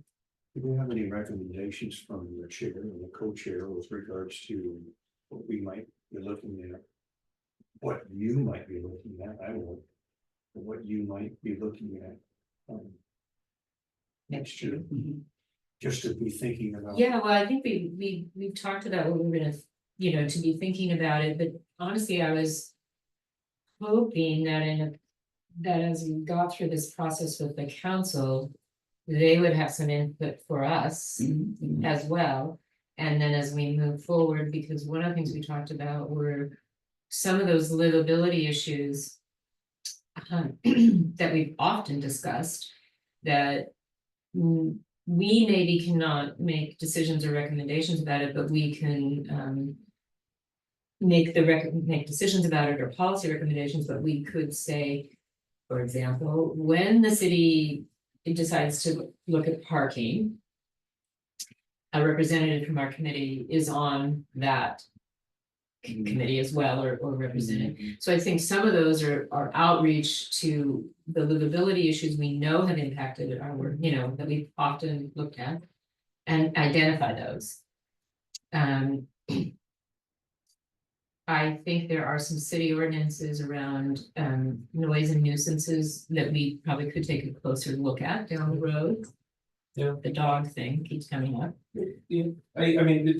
Speaker 7: Do we have any recommendations from the chair and the co-chair with regards to what we might be looking at? What you might be looking at, I will, what you might be looking at. Next year, just to be thinking about.
Speaker 1: Yeah, well, I think we've talked about what we're gonna, to be thinking about it, but honestly, I was hoping that as we got through this process with the council, they would have some input for us as well. And then as we move forward, because one of the things we talked about were some of those livability issues that we've often discussed, that we maybe cannot make decisions or recommendations about it, but we can make decisions about it or policy recommendations, but we could say, for example, when the city decides to look at parking, a representative from our committee is on that committee as well, or represented. So I think some of those are outreach to the livability issues we know have impacted our work, that we've often looked at, and identify those. I think there are some city ordinances around noise and nuisances that we probably could take a closer look at down the road.
Speaker 2: Yeah.
Speaker 1: The dog thing keeps coming up.
Speaker 2: Yeah, I mean,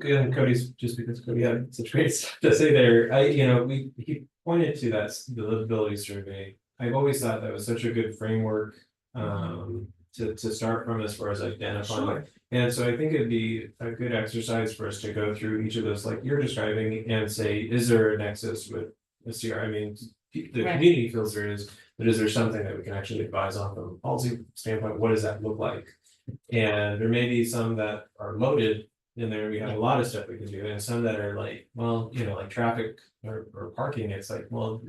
Speaker 2: Cody's, just because Cody had such great stuff to say there, he pointed to that, the livability survey. I've always thought that was such a good framework, to start from as far as identifying.
Speaker 1: Sure.
Speaker 2: And so I think it'd be a good exercise for us to go through each of those, like you're describing, and say, is there a nexus with STR? I mean, the
Speaker 1: Right.
Speaker 2: community feels there is, but is there something that we can actually advise on from a policy standpoint? What does that look like? And there may be some that are loaded in there. We have a lot of stuff we can do, and some that are like, well, like traffic or parking. It's like, well,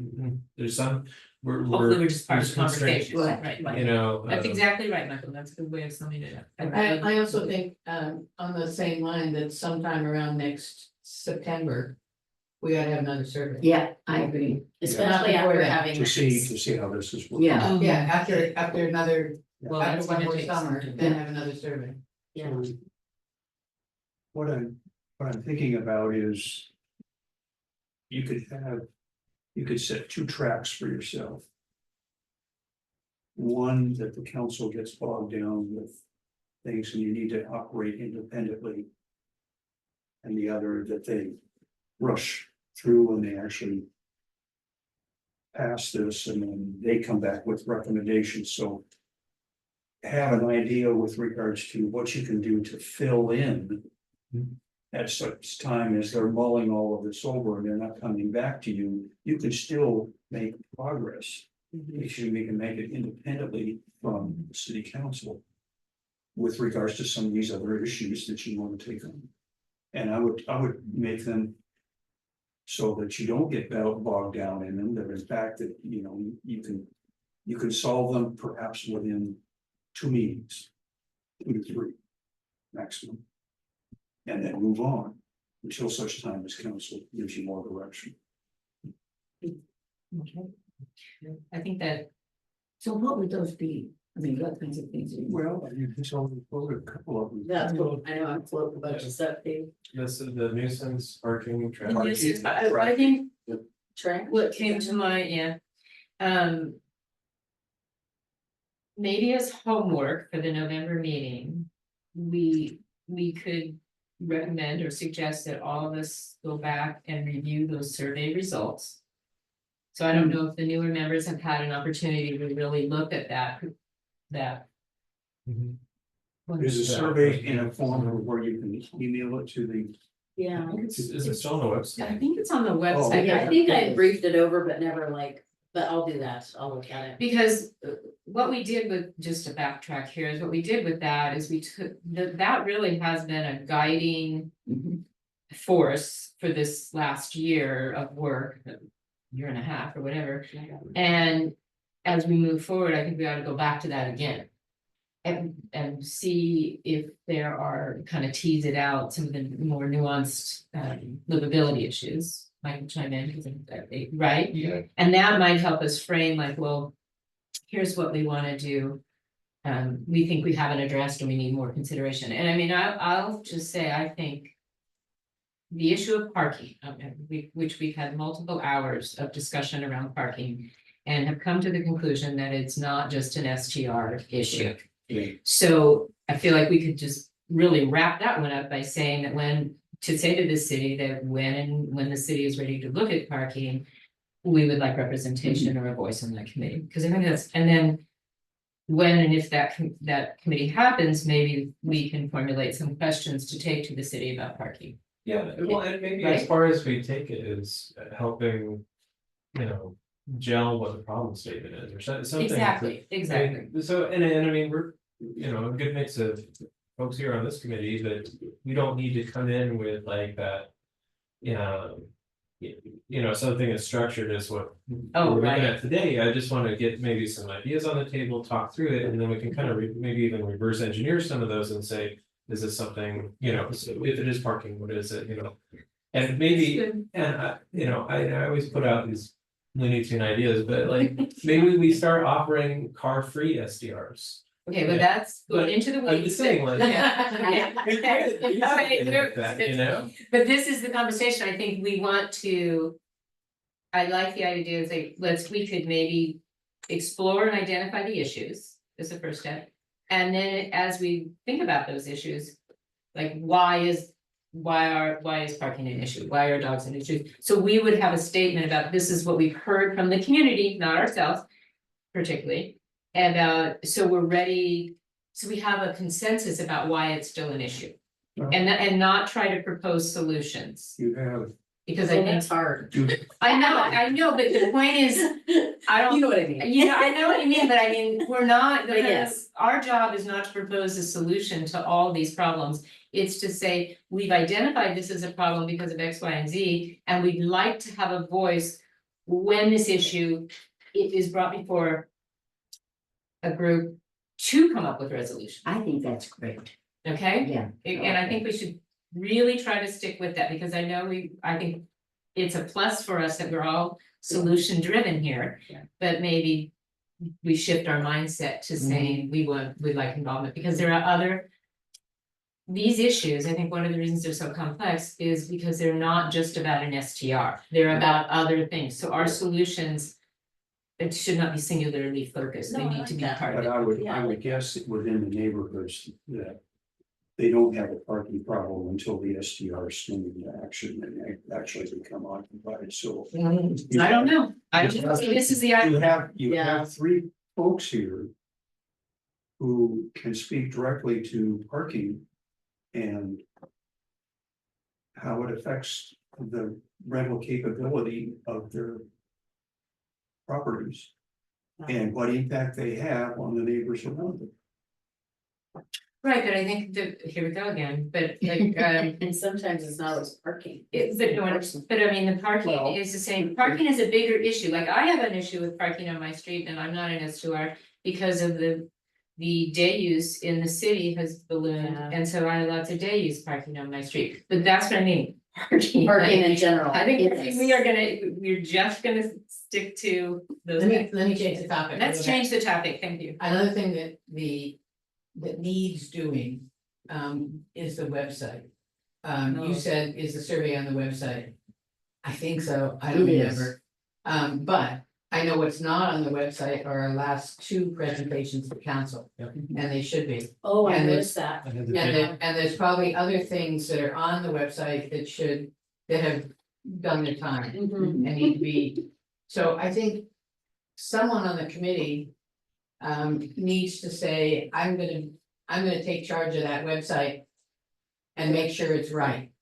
Speaker 2: there's some.
Speaker 1: Hopefully we're just part of
Speaker 2: there's
Speaker 1: the conversation,
Speaker 2: constraints,
Speaker 1: right. That's
Speaker 2: um,
Speaker 1: exactly right, Michael, that's a good way of summing it up.
Speaker 5: I also think, on the same line, that sometime around next September, we ought to have another survey.
Speaker 8: Yeah, I agree.
Speaker 6: Especially
Speaker 5: Not before
Speaker 6: after
Speaker 5: that,
Speaker 6: having.
Speaker 7: To see how this is. working.
Speaker 8: Yeah.
Speaker 5: Yeah, after another,
Speaker 1: Well,
Speaker 5: after
Speaker 1: that's
Speaker 5: one
Speaker 1: gonna
Speaker 5: more
Speaker 1: take
Speaker 5: summer,
Speaker 1: some-
Speaker 5: then have another survey.
Speaker 6: Yeah.
Speaker 7: What I'm thinking about is. You could set two tracks for yourself. One, that the council gets bogged down with things and you need to operate independently. And the other, that they rush through and they actually pass this and then they come back with recommendations, so. Have an idea with regards to what you can do to fill in. At such time as they're mulling all of this over and they're not coming back to you, you can still make progress. If you can make it independently from the city council. With regards to some of these other issues that you want to take on. And I would make them. So that you don't get bogged down in them, that in fact that, you can solve them perhaps within 2 meetings. 2 to 3 maximum. And then move on until such time as council gives you more direction.
Speaker 1: Okay. I think that,
Speaker 8: So what would those be? I mean, what kinds of things?
Speaker 7: Well, you just only quoted a couple of them.
Speaker 6: That's cool, I know I'm floating a bunch of stuff, Dave.
Speaker 2: this is the nuisance parking traffic.
Speaker 1: I think
Speaker 6: Trey?
Speaker 1: what came to mind, maybe as homework for the November meeting, we could recommend or suggest that all of us go back and review those survey results. So I don't know if the newer members have had an opportunity to really look at that.
Speaker 2: Mhm.
Speaker 7: Is a survey in a form where you can email it to the.
Speaker 6: Yeah.
Speaker 2: Is it still on the
Speaker 1: I
Speaker 2: website?
Speaker 1: think it's on the
Speaker 7: Oh,
Speaker 1: website.
Speaker 6: I think I briefed it over, but never but I'll do that, I'll look at it.
Speaker 1: Because what we did with, just to backtrack here, is what we did with that is we took, that really has been a guiding force for this last year of work, year and a half or whatever. And as we move forward, I think we ought to go back to that again. And see if there are, kind of tease it out, some of the more nuanced livability issues. Michael chime in, because I think that right?
Speaker 2: Yeah.
Speaker 1: And that might help us frame like, well, here's what we want to do. We think we haven't addressed and we need more consideration. And I mean, I'll just say, I think the issue of parking, which we've had multiple hours of discussion around parking and have come to the conclusion that it's not just an STR issue.
Speaker 2: Yeah.
Speaker 1: So I feel like we could just really wrap that one up by saying that to say to the city that when the city is ready to look at parking, we would like representation or a voice on that committee, because I think that's, and then when and if that committee happens, maybe we can formulate some questions to take to the city about parking.
Speaker 2: Yeah, well, and maybe
Speaker 1: Right?
Speaker 2: as far as we take it is helping, gel what the problem statement is, or something.
Speaker 1: Exactly.
Speaker 2: So, and I mean, we're, a good mix of folks here on this committee, but we don't need to come in with like that. Something as structured as what
Speaker 1: Oh,
Speaker 2: we're looking
Speaker 1: right.
Speaker 2: at today. I just want to get maybe some ideas on the table, talk through it, and then we can kind of maybe even reverse engineer some of those and say, is this something, so if it is parking, what is it, and maybe, and I always put out these Looney Tune ideas, but like, maybe we start offering car-free SDRs.
Speaker 1: Okay, but
Speaker 2: Yeah.
Speaker 1: that's
Speaker 2: But
Speaker 1: going into the weeds.
Speaker 2: I'm just saying, like.
Speaker 1: Yeah. But this is the conversation I think we want to. I like the idea of we could maybe explore and identify the issues as the first step. And then as we think about those issues, like why is parking an issue? Why are dogs an issue? So we would have a statement about this is what we've heard from the community, not ourselves particularly. And so we're ready, so we have a consensus about why it's still an issue. And not try to propose solutions,
Speaker 7: You have,
Speaker 1: because I think
Speaker 6: That's hard.
Speaker 1: I know, but the point is, I don't.
Speaker 6: You know what I mean?
Speaker 1: I know what you mean, but I mean, we're not,
Speaker 6: But yes.
Speaker 1: our job is not to propose a solution to all these problems. It's to say, we've identified this as a problem because of X, Y, and Z, and we'd like to have a voice when this issue is brought before a group to come up with resolution,
Speaker 8: I think that's great,
Speaker 1: okay?
Speaker 8: yeah.
Speaker 1: And I think we should really try to stick with that, because I think it's a plus for us that we're all solution driven here.
Speaker 8: Yeah.
Speaker 1: But maybe we shift our mindset to saying we'd like involvement, because there are these issues. I think one of the reasons they're so complex is because they're not just about an STR, they're about other things. So our solutions, it should not be singularly focused, they
Speaker 6: No, I
Speaker 1: need
Speaker 6: like
Speaker 1: to be
Speaker 6: that.
Speaker 1: part of
Speaker 7: but
Speaker 1: it.
Speaker 7: I would guess that within the neighborhoods that they don't have a parking problem until the STR swing into action and they actually become occupied, so.
Speaker 1: I don't know, this is the.
Speaker 7: You
Speaker 6: Yeah.
Speaker 7: have three folks here who can speak directly to parking and how it affects the rental capability of their properties and what impact they have on the neighbors around them.
Speaker 1: Right, but I think here we go again, but like,
Speaker 6: And sometimes it's not always parking.
Speaker 1: but I mean, the parking
Speaker 7: Well-
Speaker 1: is the same, parking is a bigger issue, like I have an issue with parking on my street and I'm not an STR. Because of the day use in the city has ballooned,
Speaker 6: Yeah.
Speaker 1: and so I have lots of day use parking on my street, but that's what I mean, parking.
Speaker 6: Parking in general.
Speaker 1: I think
Speaker 6: It is.
Speaker 1: we're just gonna stick to those.
Speaker 5: Let me change the topic.
Speaker 1: Let's change the topic, thank you.
Speaker 5: Another thing that needs doing, is the website.
Speaker 1: Oh.
Speaker 5: You said, is the survey on the website? I think so, I don't
Speaker 8: It is.
Speaker 5: remember. But I know what's not on the website are our last two presentations to council,
Speaker 2: Yep.
Speaker 5: and they should be.
Speaker 6: Oh, I
Speaker 5: And
Speaker 6: noticed that.
Speaker 5: And there's probably other things that are on the website that have done their time
Speaker 6: Mhm.
Speaker 5: and need to be. So I think someone on the committee needs to say, I'm gonna take charge of that website and make sure it's right.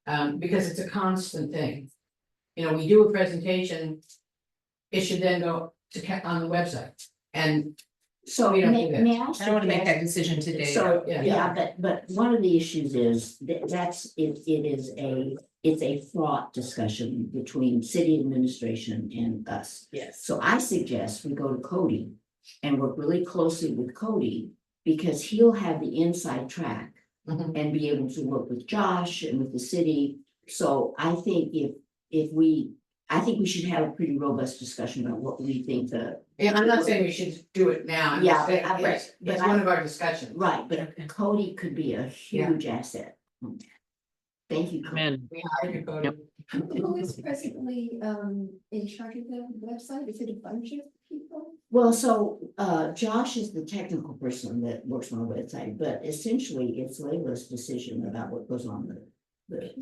Speaker 5: Because it's a constant thing. We do a presentation, it should then go on the website. And
Speaker 8: So
Speaker 5: We don't
Speaker 8: may,
Speaker 5: do that.
Speaker 8: may I
Speaker 1: I don't wanna make that
Speaker 8: suggest-
Speaker 1: decision today.
Speaker 8: So,
Speaker 5: Yeah.
Speaker 8: yeah, but one of the issues is it's a fraught discussion between city administration and us.
Speaker 6: Yes.
Speaker 8: So I suggest we go to Cody and work really closely with Cody because he'll have the inside track
Speaker 5: Mhm.
Speaker 8: and be able to work with Josh and with the city. So I think I think we should have a pretty robust discussion about what we think
Speaker 5: Yeah, I'm not saying we should do it now, I'm
Speaker 8: Yeah,
Speaker 5: just saying,
Speaker 8: but-
Speaker 5: it's,
Speaker 8: but
Speaker 5: it's
Speaker 8: I-
Speaker 5: one of our discussions.
Speaker 8: right, but
Speaker 1: Okay.
Speaker 8: Cody could be a huge asset. Thank you.
Speaker 4: I'm
Speaker 8: Cody.
Speaker 4: in.
Speaker 5: We hired you, Cody.
Speaker 3: Who is presently in charge of the website? Is it a bunch of people?
Speaker 8: Well, so Josh is the technical person that works on the website, but essentially it's Layla's decision about what goes on the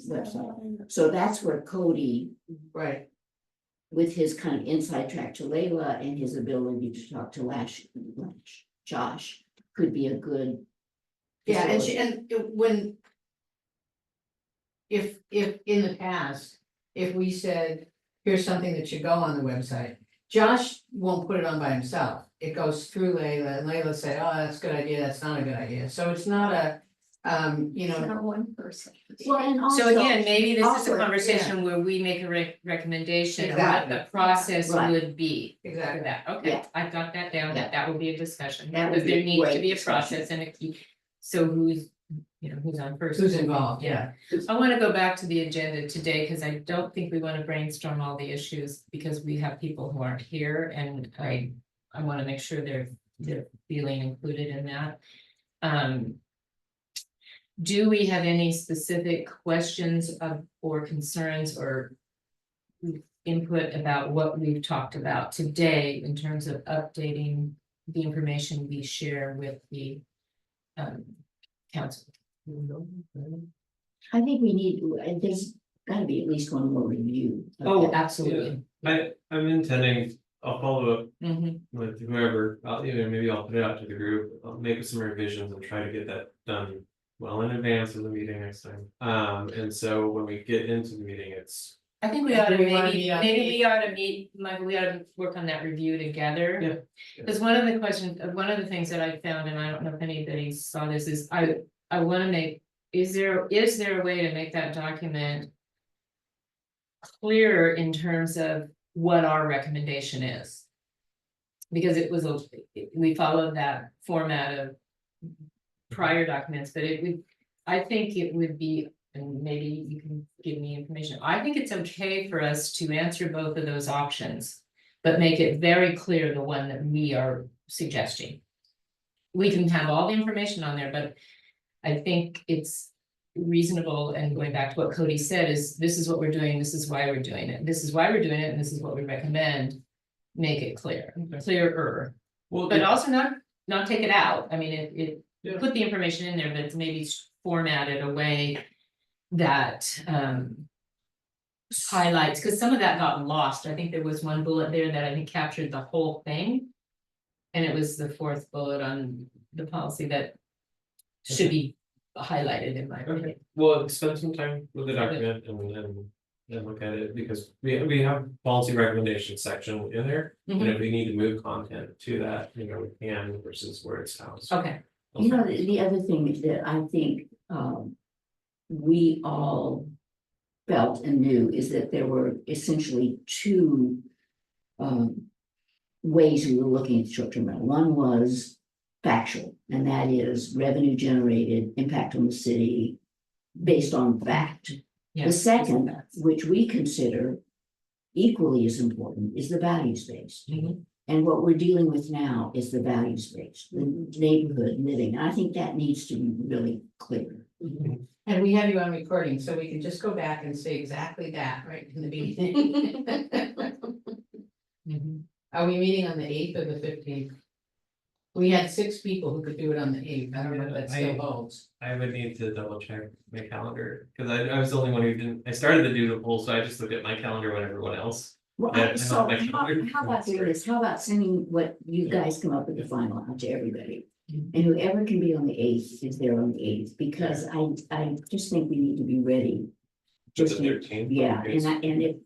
Speaker 8: website. So that's where Cody,
Speaker 5: Right,
Speaker 8: with his kind of inside track to Layla and his ability to talk to Josh, could be a good.
Speaker 5: yeah, and
Speaker 8: facility.
Speaker 5: when. If in the past, if we said, here's something that should go on the website, Josh won't put it on by himself. It goes through Layla, and Layla say, oh, that's a good idea, that's not a good idea, so it's not a, you
Speaker 3: It's
Speaker 5: know.
Speaker 3: not one person.
Speaker 8: Well, and also.
Speaker 1: So again, maybe this is
Speaker 8: also,
Speaker 1: a conversation where we make a recommendation, what
Speaker 5: Exactly.
Speaker 1: the process
Speaker 8: Right.
Speaker 1: would be. For
Speaker 5: Exactly.
Speaker 1: that, okay,
Speaker 8: Yeah.
Speaker 1: I've got that down, that will be a discussion,
Speaker 8: That would
Speaker 1: because
Speaker 8: be
Speaker 1: there
Speaker 8: a
Speaker 1: needs to
Speaker 8: great
Speaker 1: be a
Speaker 8: discussion.
Speaker 1: process and a key. So who's on first?
Speaker 5: Who's involved, yeah.
Speaker 1: I wanna go back to the agenda today, cause I don't think we wanna brainstorm all the issues, because we have people who aren't here, and I wanna make sure they're feeling included in that. Do we have any specific questions or concerns or input about what we've talked about today in terms of updating the information we share with the council?
Speaker 8: I think we need, there's gotta be at least one more review. of
Speaker 2: Oh,
Speaker 8: that.
Speaker 1: Absolutely.
Speaker 2: I'm intending, I'll follow up
Speaker 1: Mhm.
Speaker 2: with whoever, maybe I'll put it out to the group, I'll make some revisions and try to get that done. Well, in advance of the meeting next time, and so when we get into the meeting, it's.
Speaker 1: I think we ought to
Speaker 5: Do we wanna
Speaker 1: maybe,
Speaker 5: meet on
Speaker 1: maybe
Speaker 5: the-
Speaker 1: we ought to meet, Michael, we ought to work on that review together.
Speaker 2: Yeah.
Speaker 1: Because one of the questions, one of the things that I found, and I don't know if anybody saw this, is I wanna make, is there a way to make that document clearer in terms of what our recommendation is? Because it was, we followed that format of prior documents, but I think it would be, and maybe you can give me information, I think it's okay for us to answer both of those options, but make it very clear the one that we are suggesting. We can have all the information on there, but I think it's reasonable, and going back to what Cody said, is this is what we're doing, this is why we're doing it, this is why we're doing it, and this is what we recommend. Make it clearer,
Speaker 2: Well,
Speaker 1: but also not take it out. I mean, it
Speaker 2: Yeah.
Speaker 1: put the information in there, but it's maybe formatted a way that highlights, because some of that got lost. I think there was one bullet there that I think captured the whole thing. And it was the fourth bullet on the policy that should be highlighted, in my opinion.
Speaker 2: Well, spend some time with the document and look at it, because we have policy recommendation section in there. And if we need to move content to that, we can versus where it's housed.
Speaker 1: Okay,
Speaker 8: You know, the other thing that I think we all felt and knew is that there were essentially two ways we were looking at short-term rental. One was factual, and that is revenue generated, impact on the city based on fact.
Speaker 1: yeah.
Speaker 8: The second, which we consider equally as important, is the values-based.
Speaker 1: Mhm.
Speaker 8: And what we're dealing with now is the values-based, the neighborhood living. I think that needs to be really clear.
Speaker 5: And we have you on recording, so we can just go back and say exactly that right in the beginning.
Speaker 1: Mhm.
Speaker 5: Are we meeting on the 8th or the 15th? We had 6 people who could do it on the 8th, I don't know if that still holds.
Speaker 2: I would need to double check my calendar, because I was the only one who didn't, I started the doodle poll, so I just looked at my calendar when everyone else.
Speaker 8: Well,
Speaker 2: Yeah,
Speaker 8: so
Speaker 2: I'm not making-
Speaker 8: how about doing this? How about sending what you guys come up with the final out to everybody? And whoever can be on the 8th is there on the 8th, because I just think we need to be ready.
Speaker 2: Just
Speaker 8: Just
Speaker 2: the
Speaker 8: in-
Speaker 2: 13th.
Speaker 8: Yeah, and if,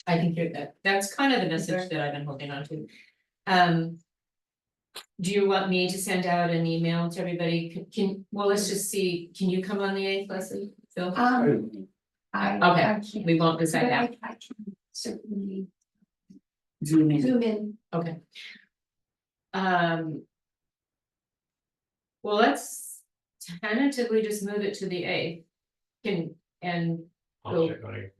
Speaker 5: I can hear that.
Speaker 1: That's kind of the message that I've been holding on to. Do you want me to send out an email to everybody? Well, let's just see, can you come on the 8th, Leslie? Phil?
Speaker 3: I
Speaker 1: Okay,
Speaker 3: can't,
Speaker 1: we won't
Speaker 3: but
Speaker 1: decide that.
Speaker 3: I can certainly
Speaker 8: Zoom in.
Speaker 3: zoom in.
Speaker 1: Okay. Well, let's tentatively just move it to the 8th. And,
Speaker 2: I'll check on it.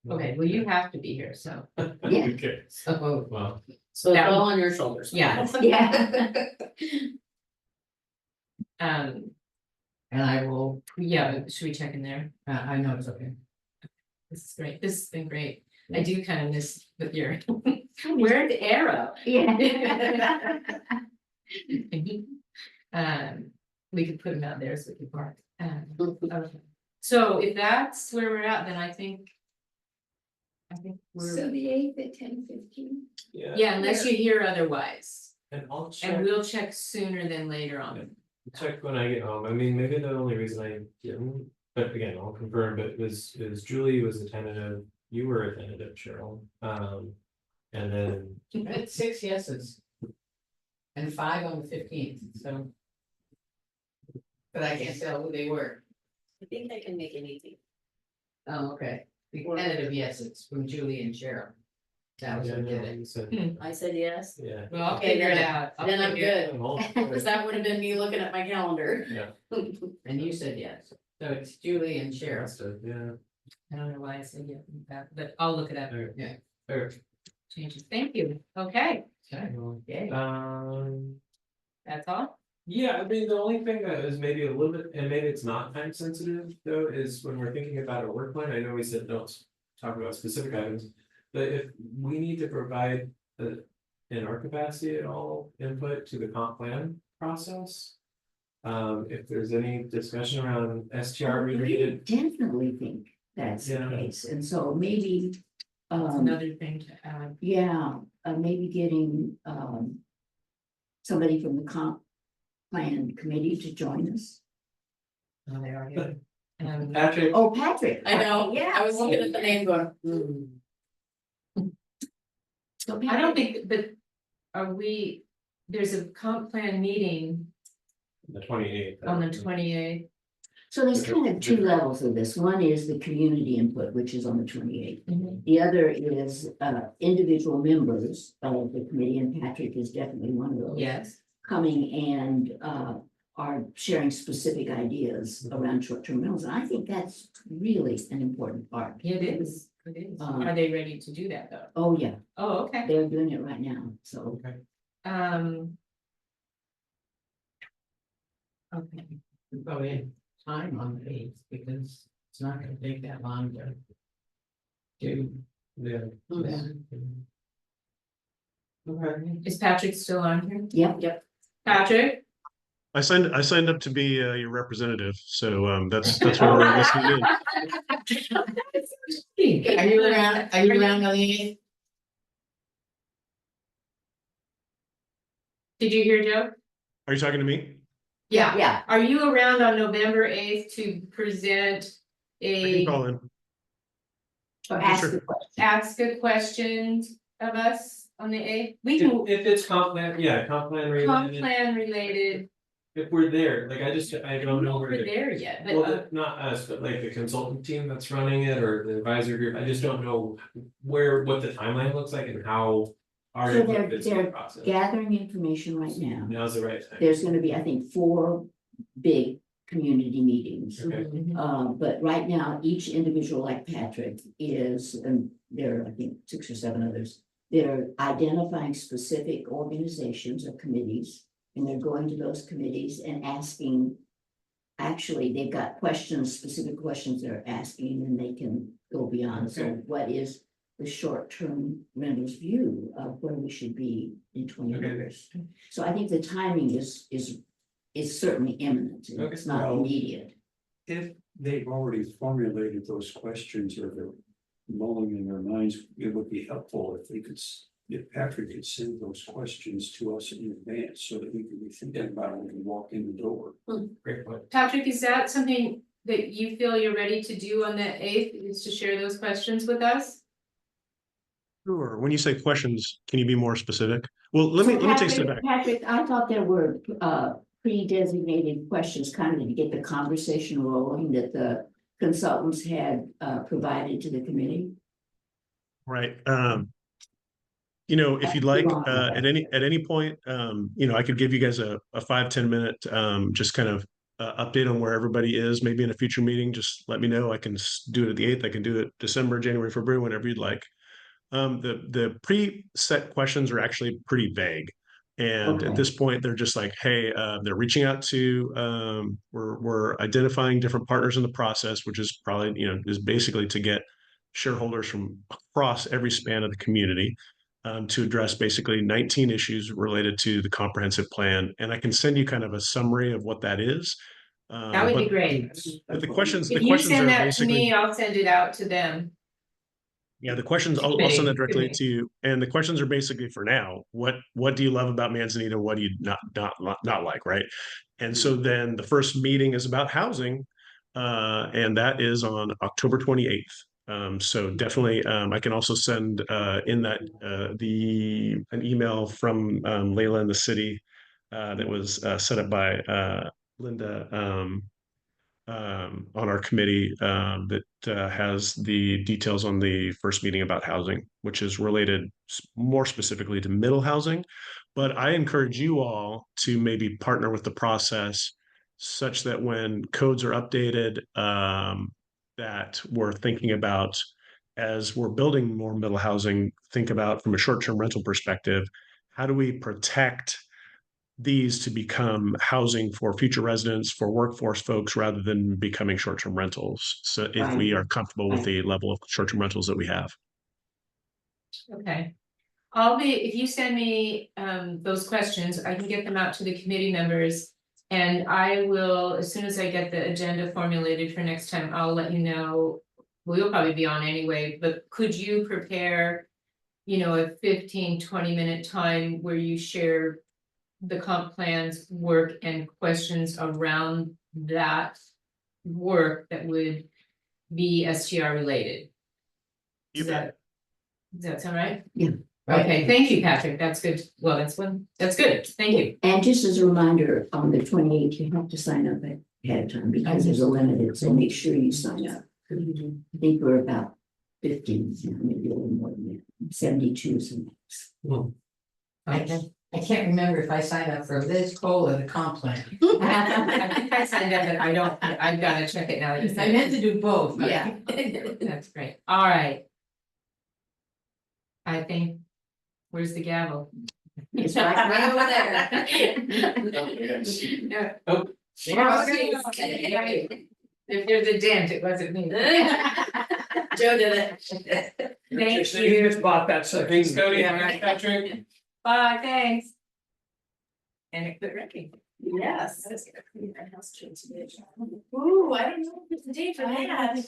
Speaker 1: okay, well, you have to be here, so.
Speaker 8: Yeah.
Speaker 2: Okay,
Speaker 1: So,
Speaker 2: well,
Speaker 6: So it's
Speaker 1: That-
Speaker 6: all on your shoulders.
Speaker 1: Yeah.
Speaker 8: Yeah.
Speaker 1: and
Speaker 5: I will,
Speaker 1: yeah, should we check in there?
Speaker 5: I know it's okay.
Speaker 1: This is great, this has been great. I do kind of miss with your, where's the arrow?
Speaker 8: Yeah.
Speaker 1: We could put them out there so we can park. Okay. So if that's where we're at, then I think
Speaker 3: So
Speaker 1: we're,
Speaker 3: the 8th at 10:15.
Speaker 1: yeah, unless you hear otherwise,
Speaker 2: and I'll
Speaker 1: and
Speaker 2: check,
Speaker 1: we'll check sooner than later on.
Speaker 2: check when I get home, I mean, maybe the only reason I didn't, but again, I'll confirm, but is Julie was a tentative, you were a tentative, Cheryl, and then.
Speaker 5: I had 6 yeses. And 5 on the 15th, so. But I can't tell who they were.
Speaker 6: I think I can make it easy.
Speaker 5: Oh, okay. The tentative yeses from Julie and Cheryl. That was
Speaker 2: Yeah,
Speaker 5: who
Speaker 2: no,
Speaker 5: did it.
Speaker 2: you said-
Speaker 6: I said yes,
Speaker 2: Yeah.
Speaker 1: Well, I'll
Speaker 6: Okay,
Speaker 1: figure it
Speaker 6: then-
Speaker 1: out. I'll
Speaker 6: then I'm
Speaker 1: figure it-
Speaker 6: good,
Speaker 2: Well,
Speaker 6: because that would have been me looking at my calendar.
Speaker 2: Yeah,
Speaker 5: And you said yes. So it's Julie and Cheryl.
Speaker 2: that's it, yeah.
Speaker 1: I don't know why I said yeah, but I'll look it up.
Speaker 2: Okay.
Speaker 5: Yeah.
Speaker 2: Okay.
Speaker 1: Changes, thank you, okay,
Speaker 5: Okay.
Speaker 2: Well,
Speaker 5: Yay.
Speaker 1: that's all.
Speaker 2: Yeah, I mean, the only thing that is maybe a little bit, and maybe it's not time sensitive though, is when we're thinking about our work plan, I know we said don't talk about specific items. But if we need to provide in our capacity at all, input to the comp plan process. If there's any discussion around STR
Speaker 8: We
Speaker 2: related,
Speaker 8: definitely think that's the
Speaker 2: Yeah.
Speaker 8: case, and so maybe,
Speaker 1: That's another thing to add.
Speaker 8: yeah, maybe getting, somebody from the comp plan committee to join us.
Speaker 1: Oh, they are here.
Speaker 2: Patrick,
Speaker 8: Oh, Patrick.
Speaker 6: I know,
Speaker 8: Yeah.
Speaker 6: I was looking at the name going,
Speaker 8: So
Speaker 1: I don't
Speaker 8: Patrick,
Speaker 1: think, but are we, there's a comp plan meeting
Speaker 2: the 28th.
Speaker 1: on the 28th.
Speaker 8: so there's kind of two levels of this. One is the community input, which is on the 28th. The other is individual members of the committee, and Patrick is definitely one of those.
Speaker 1: Yes,
Speaker 8: Coming and are sharing specific ideas around short-term rentals. And I think that's really an important part.
Speaker 1: it is, it is. Are they ready to do that though?
Speaker 8: Oh, yeah,
Speaker 1: Oh, okay.
Speaker 8: they're doing it right now, so.
Speaker 2: Okay.
Speaker 1: Okay,
Speaker 5: We probably have time on the 8th because it's not gonna take that long to. Do.
Speaker 2: Yeah.
Speaker 5: that.
Speaker 2: Okay.
Speaker 1: is Patrick still on here?
Speaker 8: Yep.
Speaker 1: Patrick?
Speaker 9: I signed up to be your representative, so that's why we're listening in.
Speaker 5: Are you around, are you around on the 8th?
Speaker 1: Did you hear Joe?
Speaker 9: Are you talking to me?
Speaker 1: Yeah.
Speaker 8: Yeah,
Speaker 1: Are you around on November 8th to present
Speaker 9: I can
Speaker 1: a,
Speaker 9: call in.
Speaker 8: or ask
Speaker 9: Sure.
Speaker 8: the question.
Speaker 1: ask a question of us on the 8th? We can,
Speaker 2: If it's comp plan, yeah, comp plan
Speaker 1: comp
Speaker 2: related,
Speaker 1: plan related,
Speaker 2: if we're there, like I don't know where
Speaker 1: we're
Speaker 2: to.
Speaker 1: there yet,
Speaker 2: Well,
Speaker 1: but
Speaker 2: not us, but like the consultant team that's running it or the advisory group, I just don't know what the timeline looks like and how. Our
Speaker 8: So
Speaker 2: input fits in the
Speaker 8: they're
Speaker 2: process.
Speaker 8: gathering information right now.
Speaker 2: Now's the right time.
Speaker 8: There's gonna be, I think, 4 big community meetings.
Speaker 2: Okay.
Speaker 8: But right now, each individual like Patrick is, and there are, I think, 6 or 7 others. They're identifying specific organizations or committees, and they're going to those committees and asking. Actually, they've got questions, specific questions they're asking, and they can go beyond. So
Speaker 2: Okay.
Speaker 8: what is the short-term rentals view of where we should be in 20
Speaker 2: Okay.
Speaker 8: years? So I think the timing is certainly imminent.
Speaker 2: Okay.
Speaker 8: It's not
Speaker 7: Well,
Speaker 8: immediate.
Speaker 7: If they've already formulated those questions or they're mulling in their minds, it would be helpful if they could, if Patrick could send those questions to us in advance so that we can be thinking about it when we walk in the door.
Speaker 2: Great point.
Speaker 1: Patrick, is that something that you feel you're ready to do on the 8th, is to share those questions with us?
Speaker 9: Sure. When you say questions, can you be more specific? Well, let me take a step back.
Speaker 8: Patrick, I thought there were pre-designated questions kind of to get the conversation rolling that the consultants had provided to the committee.
Speaker 9: Right. If you'd like, at any point, I could give you guys a 5-10 minute, just kind of update on where everybody is, maybe in a future meeting. Just let me know. I can do it at the 8th. I can do it December, January, February, whenever you'd like. The preset questions are actually pretty vague. And at
Speaker 8: Okay.
Speaker 9: this point, they're just like, hey, they're reaching out to, we're identifying different partners in the process, which is probably, is basically to get shareholders from across every span of the community, to address basically 19 issues related to the comprehensive plan. And I can send you kind of a summary of what that is.
Speaker 1: That would be
Speaker 9: But
Speaker 1: great.
Speaker 9: the questions
Speaker 1: If you
Speaker 9: are
Speaker 1: send that to
Speaker 9: basically.
Speaker 1: me, I'll send it out to them.
Speaker 9: Yeah, the questions, I'll send that directly to you. And the questions are basically for now, what do you love about Manzanita? What do you not like, right? And so then the first meeting is about housing, and that is on October 28th. So definitely, I can also send in that an email from Layla in the city that was set up by Linda on our committee that has the details on the first meeting about housing, which is related more specifically to middle housing. But I encourage you all to maybe partner with the process such that when codes are updated, that we're thinking about as we're building more middle housing, think about from a short-term rental perspective, how do we protect these to become housing for future residents, for workforce folks, rather than becoming short-term rentals. So if we are comfortable with the level of short-term rentals that we have.
Speaker 1: Okay. If you send me those questions, I can get them out to the committee members. And I will, as soon as I get the agenda formulated for next time, I'll let you know. We'll probably be on anyway, but could you prepare, a 15-20 minute time where you share the comp plans work and questions around that work that would be STR related? Does that sound right?
Speaker 8: Yeah.
Speaker 1: Okay, thank you, Patrick. That's good. Well, that's good. Thank you.
Speaker 8: And just as a reminder, on the 28th, you have to sign up ahead of time because there's a limit, so make sure you sign up. I think we're about 50, maybe a little more than that, 72 something.
Speaker 5: I can't remember if I signed up for this poll or the comp plan.
Speaker 1: I think I signed up, but I've got to check it now. That you
Speaker 5: I
Speaker 1: said
Speaker 5: meant to do both. but-
Speaker 1: Yeah. That's great. All right. I think, where's the gavel?
Speaker 8: It's right
Speaker 6: over there.
Speaker 1: Oh. If there's a dent, it wasn't me.
Speaker 6: Joe did it.
Speaker 1: Thank you.
Speaker 2: just bought that, so
Speaker 1: thanks, Cody.
Speaker 2: All right, Patrick.
Speaker 1: Bye, thanks. And it quit wrecking.
Speaker 6: Yes. Ooh, I don't know if it's a day for that.